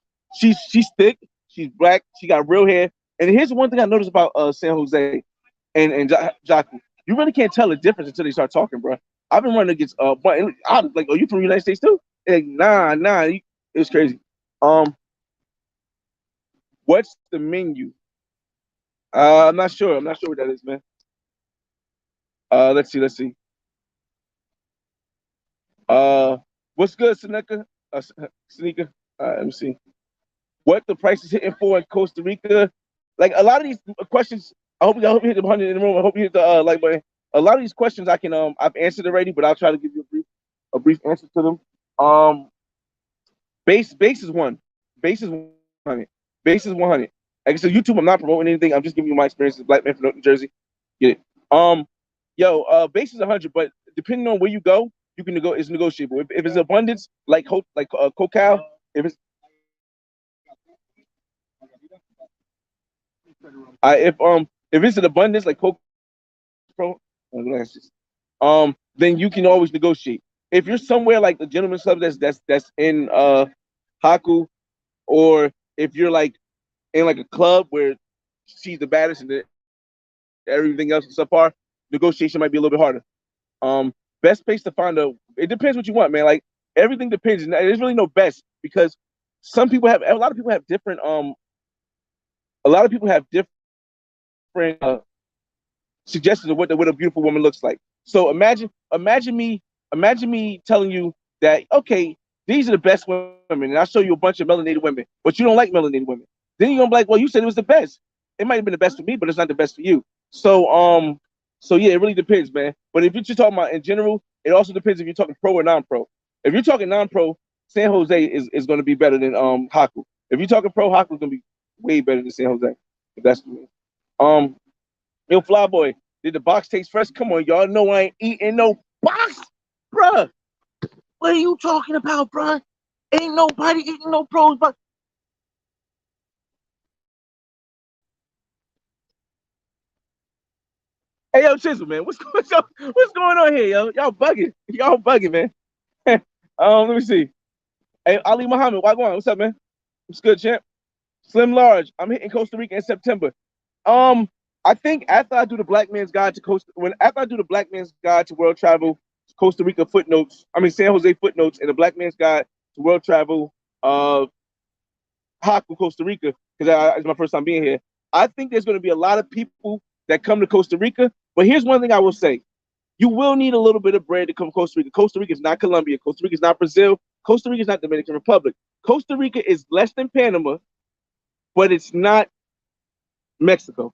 thick, she's black, she got real hair. And here's one thing I noticed about San Jose and Jaco. You really can't tell the difference until they start talking, bro. I've been running against but I'm like, oh, you from the United States too? Like, nah, it was crazy. What's the menu? I'm not sure. I'm not sure what that is, man. Let's see. What's good, Seneca? Sneaker. Let me see. What the price is hitting for in Costa Rica? Like a lot of these questions, I hope you hit the 100 in the room. I hope you hit the like button. A lot of these questions I've answered already, but I'll try to give you a brief answer to them. Um, base is one. Base is 100. Base is 100. Like I said, YouTube, I'm not promoting anything. I'm just giving you my experience as a black man from New Jersey. Get it? Base is 100, but depending on where you go, you can it's negotiable. If it's abundance, like Cocal, if it's an abundance like Coke Pro, then you can always negotiate. If you're somewhere like the gentleman's club that's in Haku, or if you're like in like a club where she's the baddest and everything else is subpar, negotiation might be a little bit harder. Best place to find it depends what you want, man. Like everything depends. There's really no best because a lot of people have different suggestions of what a beautiful woman looks like. So imagine me telling you that okay, these are the best women, and I'll show you a bunch of melanated women, but you don't like melanated women. Then you're gonna be like, well, you said it was the best. It might have been the best for me, but it's not the best for you. So yeah, it really depends, man. But if you're just talking about in general, it also depends if you're talking pro or non-pro. If you're talking non-pro, San Jose is going to be better than Haku. If you're talking pro, Haku is going to be way better than San Jose. If that's what you mean. Um, Yo, Flyboy, did the box taste fresh? Come on, y'all know I ain't eating no box, bruh. What are you talking about, bruh? Ain't nobody eating no pros, but hey, yo, Chisel, man, what's going on here, yo? Y'all bugging, man. Let me see. Hey, Ali Muhammad, why going? What's up, man? What's good, champ? Slim Large, I'm hitting Costa Rica in September. Um, I think after I do the Black Man's Guide to after I do the Black Man's Guide to World Travel, Costa Rica footnotes, I mean San Jose footnotes, and the Black Man's Guide to World Travel, Haku, Costa Rica, because it's my first time being here. I think there's going to be a lot of people that come to Costa Rica. But here's one thing I will say: you will need a little bit of bread to come to Costa Rica. Costa Rica is not Colombia. Costa Rica is not Brazil. Costa Rica is not Dominican Republic. Costa Rica is less than Panama, but it's not Mexico.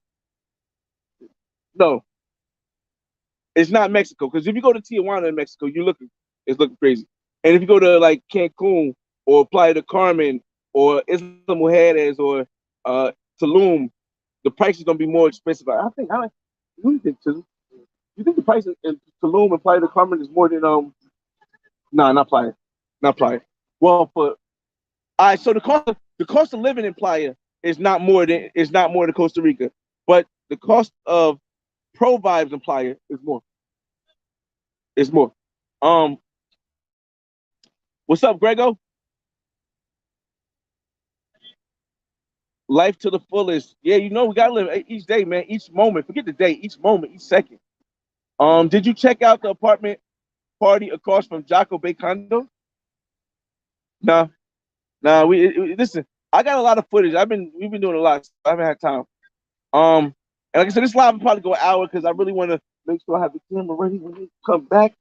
No, it's not Mexico. Because if you go to Tijuana in Mexico, it's looking crazy. And if you go to like Cancun or Playa del Carmen or Isla Mujeres or Tulum, the price is gonna be more expensive. What do you think, Tulum? You think the price in Tulum and Playa del Carmen is more than nah, not Playa. Not Playa. Well, for all right, so the cost of living in Playa is not more than Costa Rica, but the cost of pro vibes in Playa is more. Is more. Um, what's up, Grego? Life to the fullest. Yeah, we gotta live each day, man. Each moment. Forget the day. Each moment. Each second. Did you check out the apartment party across from Jaco Bay Condo? No, no. Listen. I got a lot of footage. We've been doing a lot. So I haven't had time. And like I said, this live will probably go an hour because I really want to make sure I have the camera ready when we come back.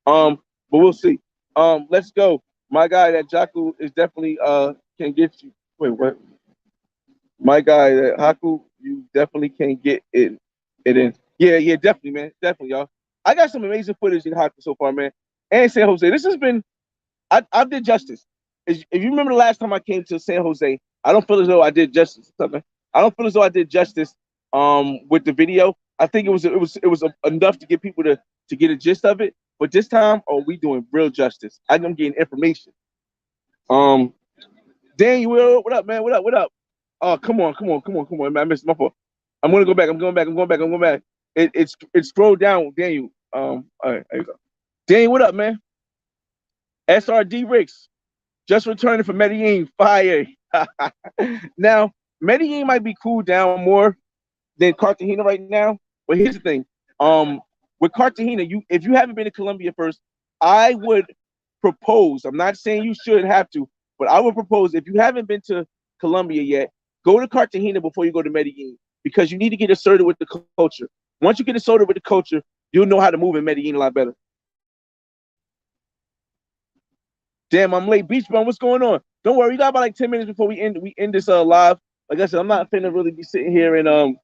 But we'll see. Let's go. My guy that Jaku is definitely can get you. Wait, what? My guy that Haku, you definitely can get it in. Yeah, yeah, definitely, man. Definitely, y'all. I got some amazing footage in Haku so far, man. And San Jose. This has been I did justice. If you remember the last time I came to San Jose, I don't feel as though I did justice. What's up, man? I don't feel as though I did justice with the video. I think it was enough to get people to get a gist of it. But this time, oh, we doing real justice. I'm getting information. Um, Daniel, what up, man? What up? What up? Oh, come on, man. I missed my fault. I'm gonna go back. I'm going back. It's scrolled down, Daniel. All right, there you go. Daniel, what up, man? SRD Ricks just returning from Medellin. Fire. Now, Medellin might be cooled down more than Cartagena right now. But here's the thing. Um, with Cartagena, if you haven't been to Colombia first, I would propose. I'm not saying you should have to, but I would propose if you haven't been to Colombia yet, go to Cartagena before you go to Medellin because you need to get asserted with the culture. Once you get asserted with the culture, you'll know how to move in Medellin a lot better. Damn, I'm late. Beach Bum, what's going on? Don't worry, you got about like 10 minutes before we end this live. Like I said, I'm not finna really be sitting here and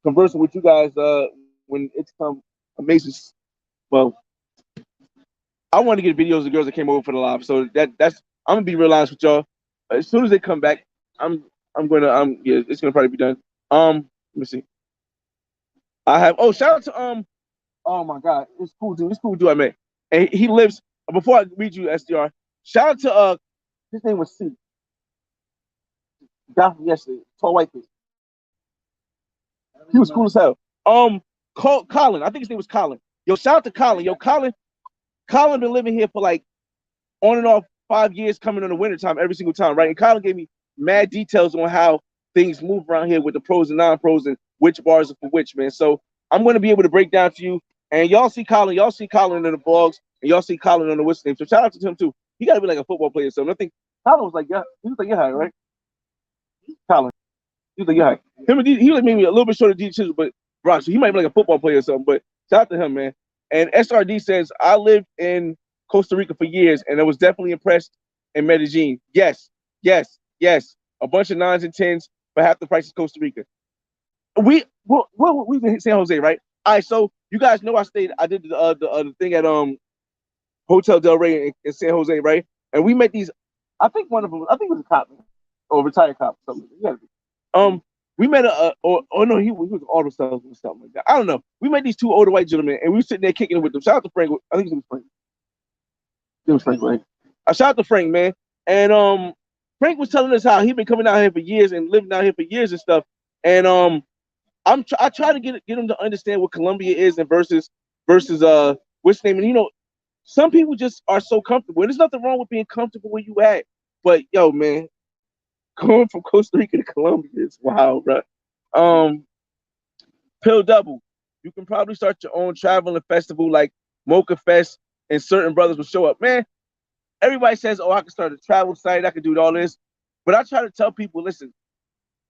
conversing with you guys when it's come amazing. Well, I want to get videos of the girls that came over for the live. So that's I'm gonna be real honest with y'all. As soon as they come back, I'm gonna yeah, it's gonna probably be done. Let me see. I have shout out to oh my god, this cool dude I met. And he lives before I read you SDR, shout out to his name was C. Guy from yesterday, tall white kid. He was cool as hell. Colin, I think his name was Colin. Yo, shout out to Colin. Yo, Colin been living here for like on and off 5 years, coming in the wintertime every single time, right? And Colin gave me mad details on how things move around here with the pros and non-pros and which bars are for which, man. So I'm going to be able to break down to you. And y'all see Colin in the vlogs, and y'all see Colin on the what's name. So shout out to him too. He got to be like a football player or something. I think Colin was like, yeah, he was like, yeah, right? Colin. He was like, yeah. Him and he like maybe a little bit shorter D Chisel, but Brock, so he might be like a football player or something. But shout out to him, man. And SRD says, I lived in Costa Rica for years, and I was definitely impressed in Medellin. Yes, yes, yes. A bunch of nines and tens for half the price of Costa Rica. We in San Jose, right? All right, so you guys know I did the thing at Hotel Del Rey in San Jose, right? And we met these. I think one of them. I think it was a cop or retired cop, something. We met no, he was an auto salesman or something like that. I don't know. We met these two older white gentlemen, and we were sitting there kicking it with them. Shout out to Frank. I think it was Frank. It was Frank, right? I shout out to Frank, man. And Frank was telling us how he been coming out here for years and living out here for years and stuff. And I try to get him to understand what Colombia is and versus what's name. And some people just are so comfortable. And there's nothing wrong with being comfortable where you at. But yo, man, going from Costa Rica to Colombia is wild, bro. Pill double. You can probably start your own traveling festival like Mocha Fest, and certain brothers will show up. Man, everybody says, "Oh, I can start a travel site. I can do all this," but I try to tell people, listen,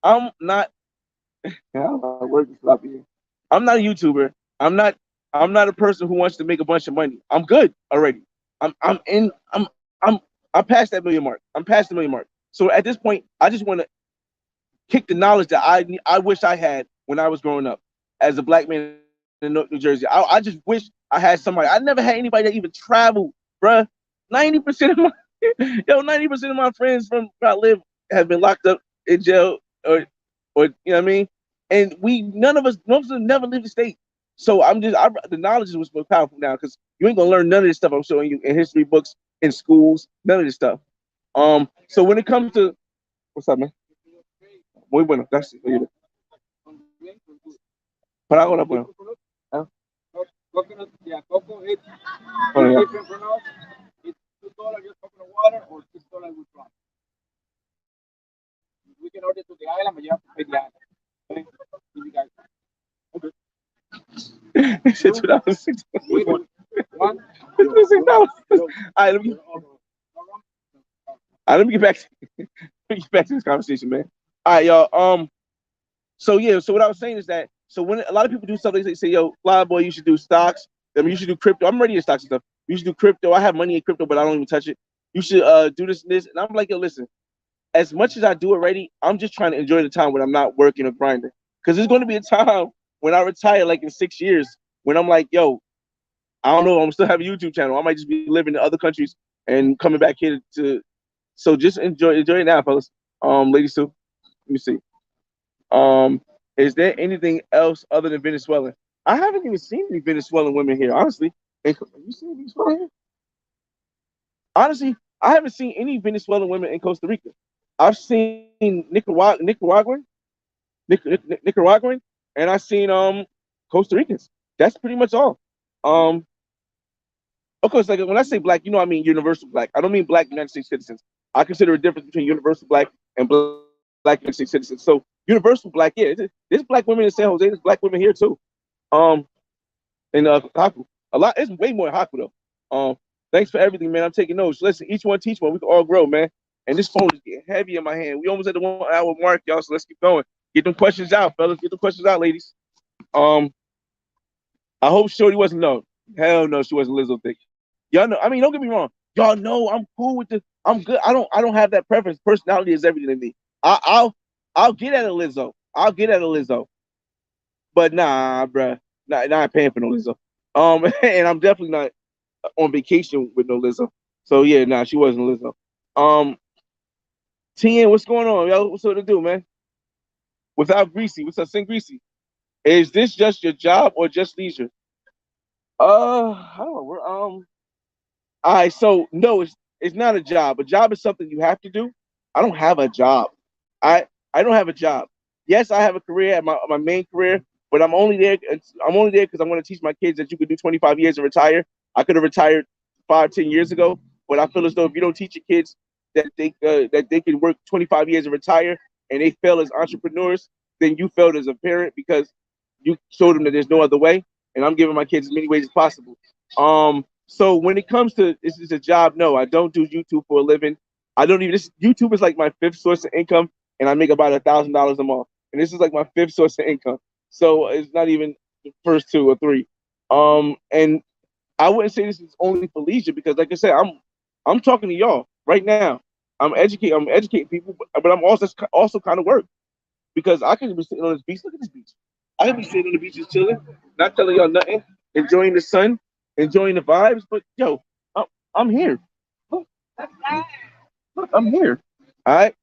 I'm not. I'm not a YouTuber. I'm not a person who wants to make a bunch of money. I'm good already. I'm in. I'm past that million mark. I'm past the million mark. So at this point, I just want to kick the knowledge that I wish I had when I was growing up as a black man in New Jersey. I just wish I had somebody. I never had anybody that even traveled, bruh. 90% of my 90% of my friends from where I live have been locked up in jail or you know what I mean. And none of us never leave the state. So the knowledge is what's more powerful now because you ain't gonna learn none of this stuff I'm showing you in history books, in schools, none of this stuff. So when it comes to what's up, man? Muy bueno, gracias. Para ahora, bueno. Coconut, yeah, cocoa it's different from us. It's $2 just coconut water or $6 with rum. We can order to the island, but you have to pay the island. Okay? You guys. Okay. It's $2. One. It's $6. All right, let me get back. Let me get back to this conversation, man. All right, y'all. So yeah, so what I was saying is that when a lot of people do stuff, they say, "Yo, Fly Boy, you should do stocks. I mean, you should do crypto." I'm ready to stocks and stuff. You should do crypto. I have money in crypto, but I don't even touch it. You should do this and this. And I'm like, yo, listen. As much as I do already, I'm just trying to enjoy the time when I'm not working or grinding. Because there's going to be a time when I retire, like in 6 years, when I'm like, yo, I don't know, I'm still have a YouTube channel. I might just be living in other countries and coming back here to. So just enjoy it now, fellas. Ladies too. Let me see. Is there anything else other than Venezuelan? I haven't even seen any Venezuelan women here, honestly. Have you seen Venezuelan here? Honestly, I haven't seen any Venezuelan women in Costa Rica. I've seen Nicaraguan, and I've seen Costa Ricans. That's pretty much all. Of course, like when I say black, I mean universal black. I don't mean black United States citizens. I consider a difference between universal black and black United States citizens. So universal black, yeah, there's black women in San Jose. There's black women here too. In Haku, a lot. It's way more in Haku though. Thanks for everything, man. I'm taking notes. Listen, each one teach one. We can all grow, man. And this phone is getting heavy in my hand. We almost at the 1 hour mark, y'all. So let's keep going. Get them questions out, fellas. Get them questions out, ladies. I hope Shorty wasn't no. Hell no, she wasn't Lizzo thick. Y'all know. I mean, don't get me wrong. Y'all know I'm cool with this. I'm good. I don't have that preference. Personality is everything to me. I'll get at a Lizzo. I'll get at a Lizzo. But nah, bruh, not paying for no Lizzo. And I'm definitely not on vacation with no Lizzo. So yeah, nah, she wasn't Lizzo. Um, TN, what's going on, yo? What's up to do, man? Without Greasy, what's up, Sing Greasy? Is this just your job or just leisure? I don't know. All right, so no, it's not a job. A job is something you have to do. I don't have a job. I don't have a job. Yes, I have a career at my main career, but I'm only there. I'm only there because I want to teach my kids that you could do 25 years and retire. I could have retired 5, 10 years ago, but I feel as though if you don't teach your kids that they can work 25 years and retire, and they fail as entrepreneurs, then you failed as a parent because you showed them that there's no other way. And I'm giving my kids as many ways as possible. So when it comes to this is a job, no, I don't do YouTube for a living. I don't even this YouTube is like my fifth source of income, and I make about $1,000 a month. And this is like my fifth source of income. So it's not even the first two or three. And I wouldn't say this is only for leisure because, like I said, I'm talking to y'all right now. I'm educating people, but I'm also kind of work because I could be sitting on this beach. Look at this beach. I could be sitting on the beach just chilling, not telling y'all nothing, enjoying the sun, enjoying the vibes. But yo, I'm here. Look, look, I'm here. All right.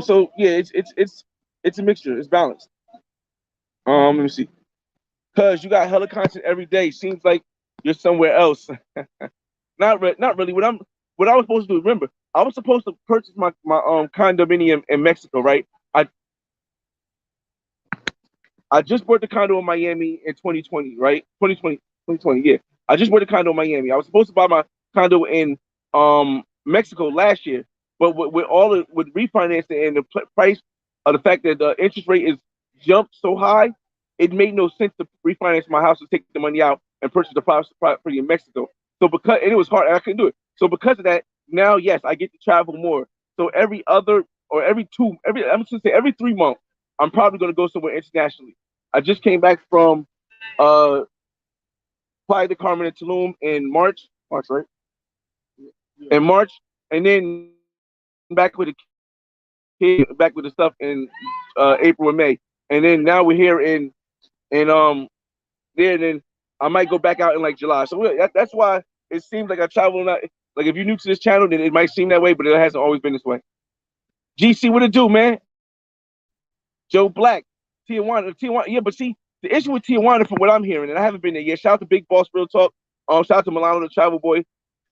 So yeah, it's a mixture. It's balanced. Let me see. Cause you got hella content every day. Seems like you're somewhere else. Not really. What I was supposed to do. Remember, I was supposed to purchase my condominium in Mexico, right? I I just bought the condo in Miami in 2020, right? 2020, yeah. I just bought the condo in Miami. I was supposed to buy my condo in Mexico last year, but with refinancing and the price of the fact that the interest rate is jumped so high, it made no sense to refinance my house and take the money out and purchase the property in Mexico. So because and it was hard, and I couldn't do it. So because of that, now yes, I get to travel more. So every other or every two, every I'm just gonna say every 3 months, I'm probably gonna go somewhere internationally. I just came back from uh Playa de Carmen and Tulum in March. March, right? Yeah. In March, and then back with the back with the stuff in April and May, and then now we're here in there. And then I might go back out in like July. So that's why it seems like I travel. Not, like if you're new to this channel, then it might seem that way, but it hasn't always been this way. GC, what it do, man? Joe Black, Tijuana. Yeah, but see, the issue with Tijuana, from what I'm hearing, and I haven't been there yet. Shout out to Big Boss Real Talk. Shout out to Milano the Travel Boy.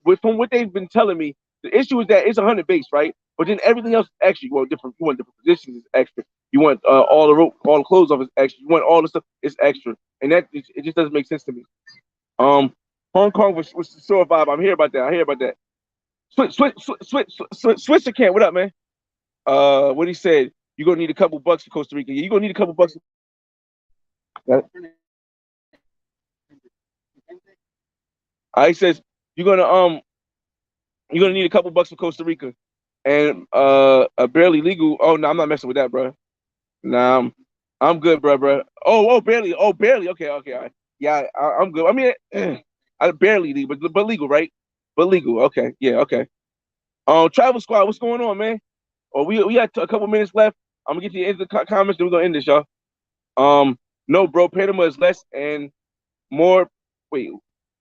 But from what they've been telling me, the issue is that it's 100 base, right? But then everything else extra. You want different. You want different positions is extra. You want all the clothes off is extra. You want all the stuff is extra, and it just doesn't make sense to me. Um, Hong Kong was the sore vibe. I'm here about that. I hear about that. Switzer camp. What up, man? What he said. You're gonna need a couple bucks for Costa Rica. Yeah, you're gonna need a couple bucks. He says you're gonna um you're gonna need a couple bucks for Costa Rica, and a barely legal. Oh no, I'm not messing with that, bro. Nah, I'm good, bro. Barely. Oh, barely. Okay, okay. All right. Yeah, I'm good. I mean, I barely legal, but legal, right? But legal. Okay, yeah, okay. Travel Squad, what's going on, man? Oh, we got a couple minutes left. I'm gonna get to the end of the comments, then we're gonna end this, y'all. No, bro, Panama is less and more. Wait,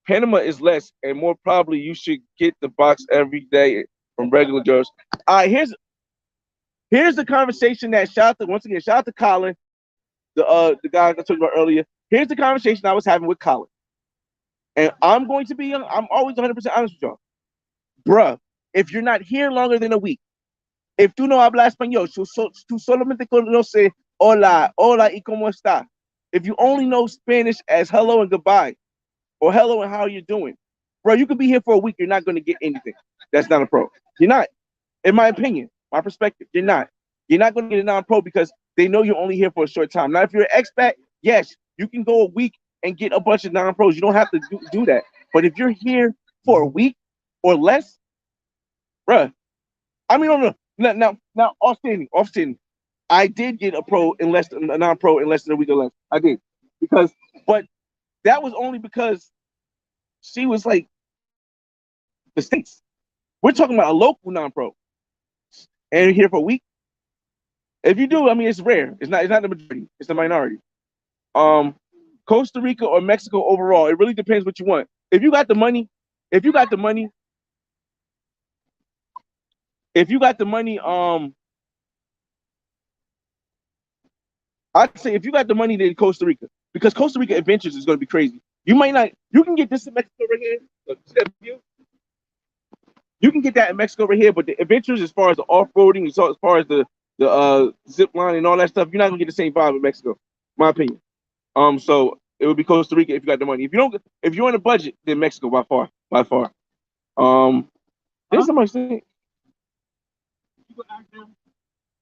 Panama is less and more probably you should get the box every day from regular jobs. All right, here's the conversation that shout out to Colin, the guy I talked about earlier. Here's the conversation I was having with Colin, and I'm going to be I'm always 100% honest with y'all, bruh. If you're not here longer than a week, if tú no hablas español, tú solamente conoces hola, hola y cómo está. If you only know Spanish as hello and goodbye, or hello and how you're doing, bro, you could be here for a week. You're not going to get anything. That's not a pro. You're not, in my opinion, my perspective. You're not. You're not going to get a non-pro because they know you're only here for a short time. Now, if you're an expat, yes, you can go a week and get a bunch of non-pros. You don't have to do that. But if you're here for a week or less, bro, I mean, no. Now, off-standing. I did get a non-pro in less than a week or less. I did but that was only because she was like the states. We're talking about a local non-pro, and here for a week. If you do, I mean, it's rare. It's not the majority. It's the minority. Um, Costa Rica or Mexico overall. It really depends what you want. If you got the money, if you got the money, if you got the money, I'd say if you got the money, then Costa Rica, because Costa Rica adventures is going to be crazy. You might not. You can get this in Mexico right here. Look, see that view? You can get that in Mexico right here, but the adventures, as far as the off roading, as far as the zip line and all that stuff, you're not gonna get the same vibe in Mexico, my opinion. So it would be Costa Rica if you got the money. If you don't, if you're on a budget, then Mexico by far, by far. Um, there's Huh? somebody saying, You could ask them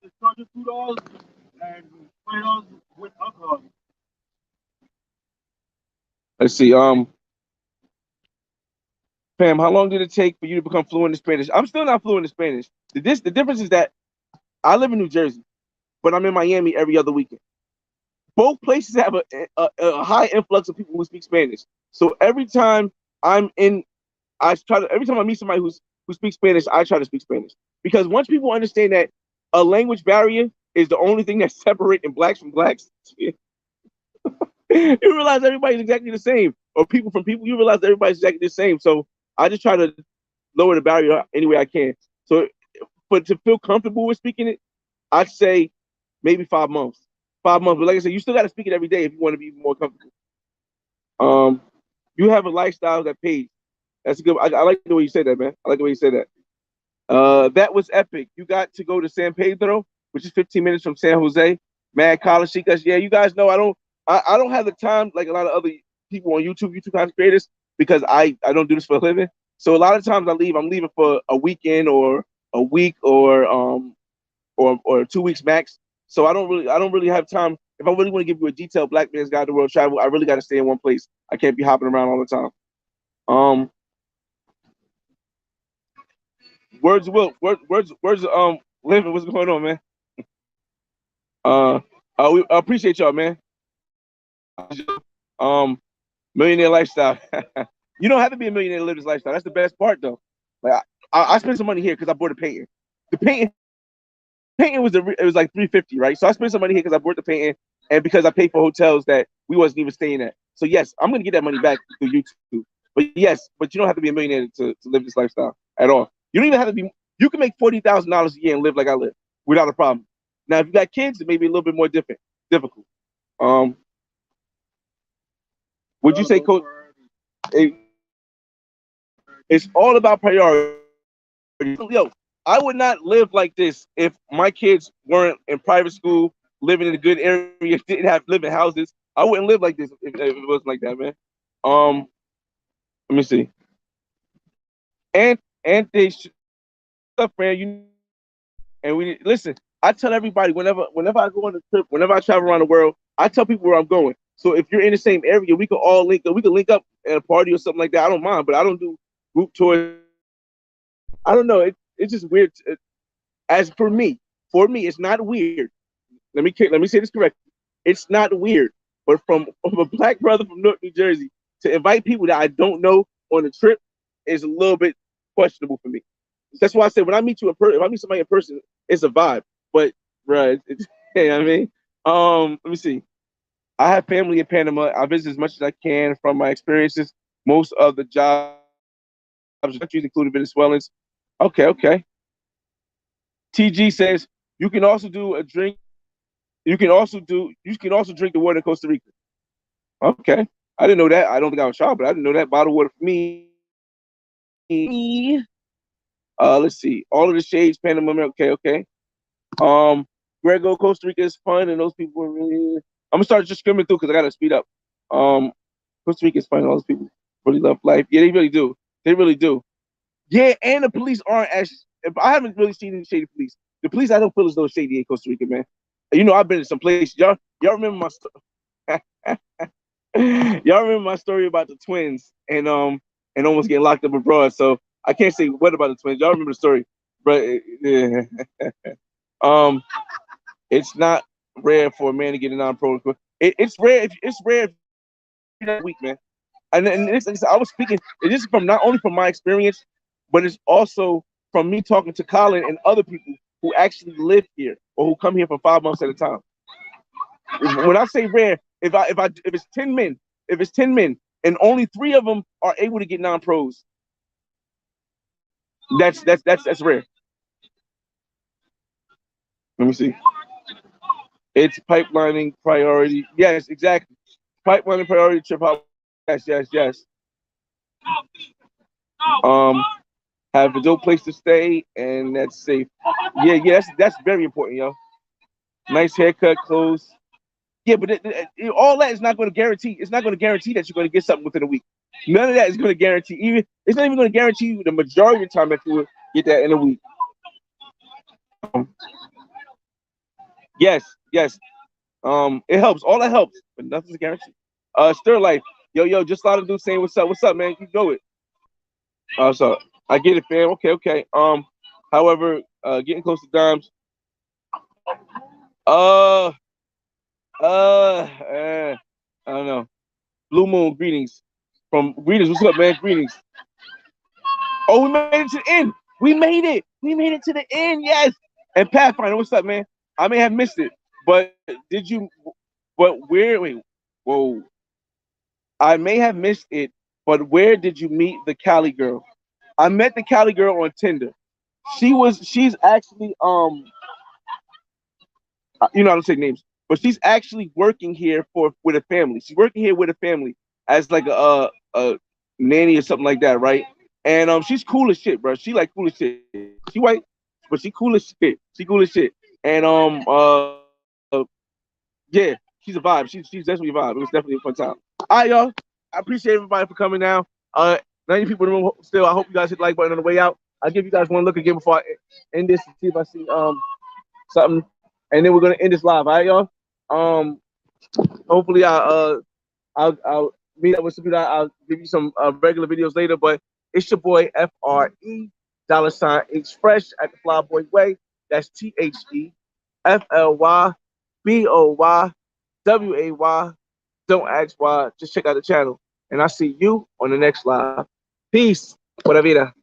the charge $2 and $5 with alcohol. let's see, Pam, how long did it take for you to become fluent in Spanish? I'm still not fluent in Spanish. The difference is that I live in New Jersey, but I'm in Miami every other weekend. Both places have a high influx of people who speak Spanish. So every time I'm in, every time I meet somebody who speaks Spanish, I try to speak Spanish, because once people understand that a language barrier is the only thing that's separating blacks from blacks, you realize everybody's exactly the same, or people from people. You realize everybody's exactly the same. So I just try to lower the barrier any way I can. So, but to feel comfortable with speaking it, I'd say maybe 5 months. 5 months. But like I said, you still got to speak it every day if you want to be more comfortable. Um, you have a lifestyle that pays. That's a good. I like the way you said that, man. I like the way you said that. That was epic. You got to go to San Pedro, which is 15 minutes from San Jose. Mad college chicas. Yeah, you guys know I don't have the time like a lot of other people on YouTube content creators, because I don't do this for a living. So a lot of times I leave. I'm leaving for a weekend or a week or 2 weeks max. So I don't really have time. If I really want to give you a detailed Black Man's Guide to World Travel, I really got to stay in one place. I can't be hopping around all the time. Um, words will words living. What's going on, man? Uh, we appreciate y'all, man. Um, millionaire lifestyle. You don't have to be a millionaire to live this lifestyle. That's the best part, though. Like I spent some money here because I bought a painting. The painting was it was like 350, right? So I spent some money here because I bought the painting and because I paid for hotels that we wasn't even staying at. So yes, I'm gonna get that money back through YouTube. But yes, but you don't have to be a millionaire to live this lifestyle at all. You don't even have to be. You can make $40,000 a year and live like I live without a problem. Now, if you got kids, it may be a little bit more difficult. Um, would you say, Coach? It, it's all about priority. Yo, I would not live like this if my kids weren't in private school, living in a good area, didn't have live in houses. I wouldn't live like this if it wasn't like that, man. Um, let me see. And they stuff, man. And we listen. I tell everybody whenever I go on a trip, whenever I travel around the world, I tell people where I'm going. So if you're in the same area, we could all link up. We could link up at a party or something like that. I don't mind, but I don't do group tours. I don't know. It's just weird. As for me, it's not weird. Let me say this correctly. It's not weird, but from a black brother from Newark, New Jersey, to invite people that I don't know on a trip is a little bit questionable for me. That's why I said when I meet you in person, if I meet somebody in person, it's a vibe. But bruh, you know what I mean? Let me see. I have family in Panama. I visit as much as I can from my experiences. Most of the jobs, countries including Venezuelans. Okay. TG says you can also do a drink. You can also drink the water in Costa Rica. Okay. I didn't know that. I don't think I was shy, but I didn't know that. Bottled water for me. Let's see. All of the shades, Panama. Okay. Um, Grego, Costa Rica is fun, and those people are really. I'm gonna start just skimming through because I gotta speed up. Um, Costa Rica is fun. And all those people really love life. Yeah, they really do. They really do. Yeah, and the police aren't as. I haven't really seen any shady police. The police I don't feel as though shady in Costa Rica, man. You know, I've been in some places. Y'all remember my y'all remember my story about the twins and almost getting locked up abroad. So I can't say what about the twins. Y'all remember the story, but um, it's not rare for a man to get a non-pro. It's rare. It's rare that week, man. And I was speaking. This is from not only from my experience, but it's also from me talking to Colin and other people who actually live here or who come here for 5 months at a time. When I say rare, if it's 10 men, if it's 10 men, and only 3 of them are able to get non-pros, that's rare. Let me see. It's pipelining priority. Yes, exactly. Pipelining priority trip. Yes, yes, yes. Um, have a dope place to stay, and that's safe. Yeah, yeah, that's very important, yo. Nice haircut, clothes. Yeah, but all that is not going to guarantee. It's not going to guarantee that you're going to get something within a week. None of that is going to guarantee. Even it's not even going to guarantee you the majority of the time that you will get that in a week. Yes, yes. It helps. All that helps, but nothing's guaranteed. Stir life. Yo, yo, just a lot of dudes saying what's up, man. You know it. So I get it, fam. Okay, okay. However, getting close to dimes. Uh, I don't know. Blue Moon, greetings. From greetings, what's up, man? Greetings. Oh, we made it to the end. We made it. We made it to the end. Yes. And Pathfinder, what's up, man? I may have missed it, but did you? But where? Wait. Whoa. I may have missed it, but where did you meet the Cali girl? I met the Cali girl on Tinder. She's actually you know I don't say names, but she's actually working here for with a family. She's working here with a family as like a nanny or something like that, right? And she's cool as shit, bro. She like cool as shit. She white, but she cool as shit. She cool as shit. And yeah, she's a vibe. She's definitely a vibe. It was definitely a fun time. All right, y'all. I appreciate everybody for coming now. 90 people in the room still. I hope you guys hit the like button on the way out. I'll give you guys one look again before I end this to see if I see something. And then we're gonna end this live, all right, y'all? Hopefully I'll meet up with some people. I'll give you some regular videos later, but it's your boy FRE $H at the Flyboy Way. That's THEFLYBOYWAY. Don't ask why. Just check out the channel, and I'll see you on the next live. Peace. Pura vida.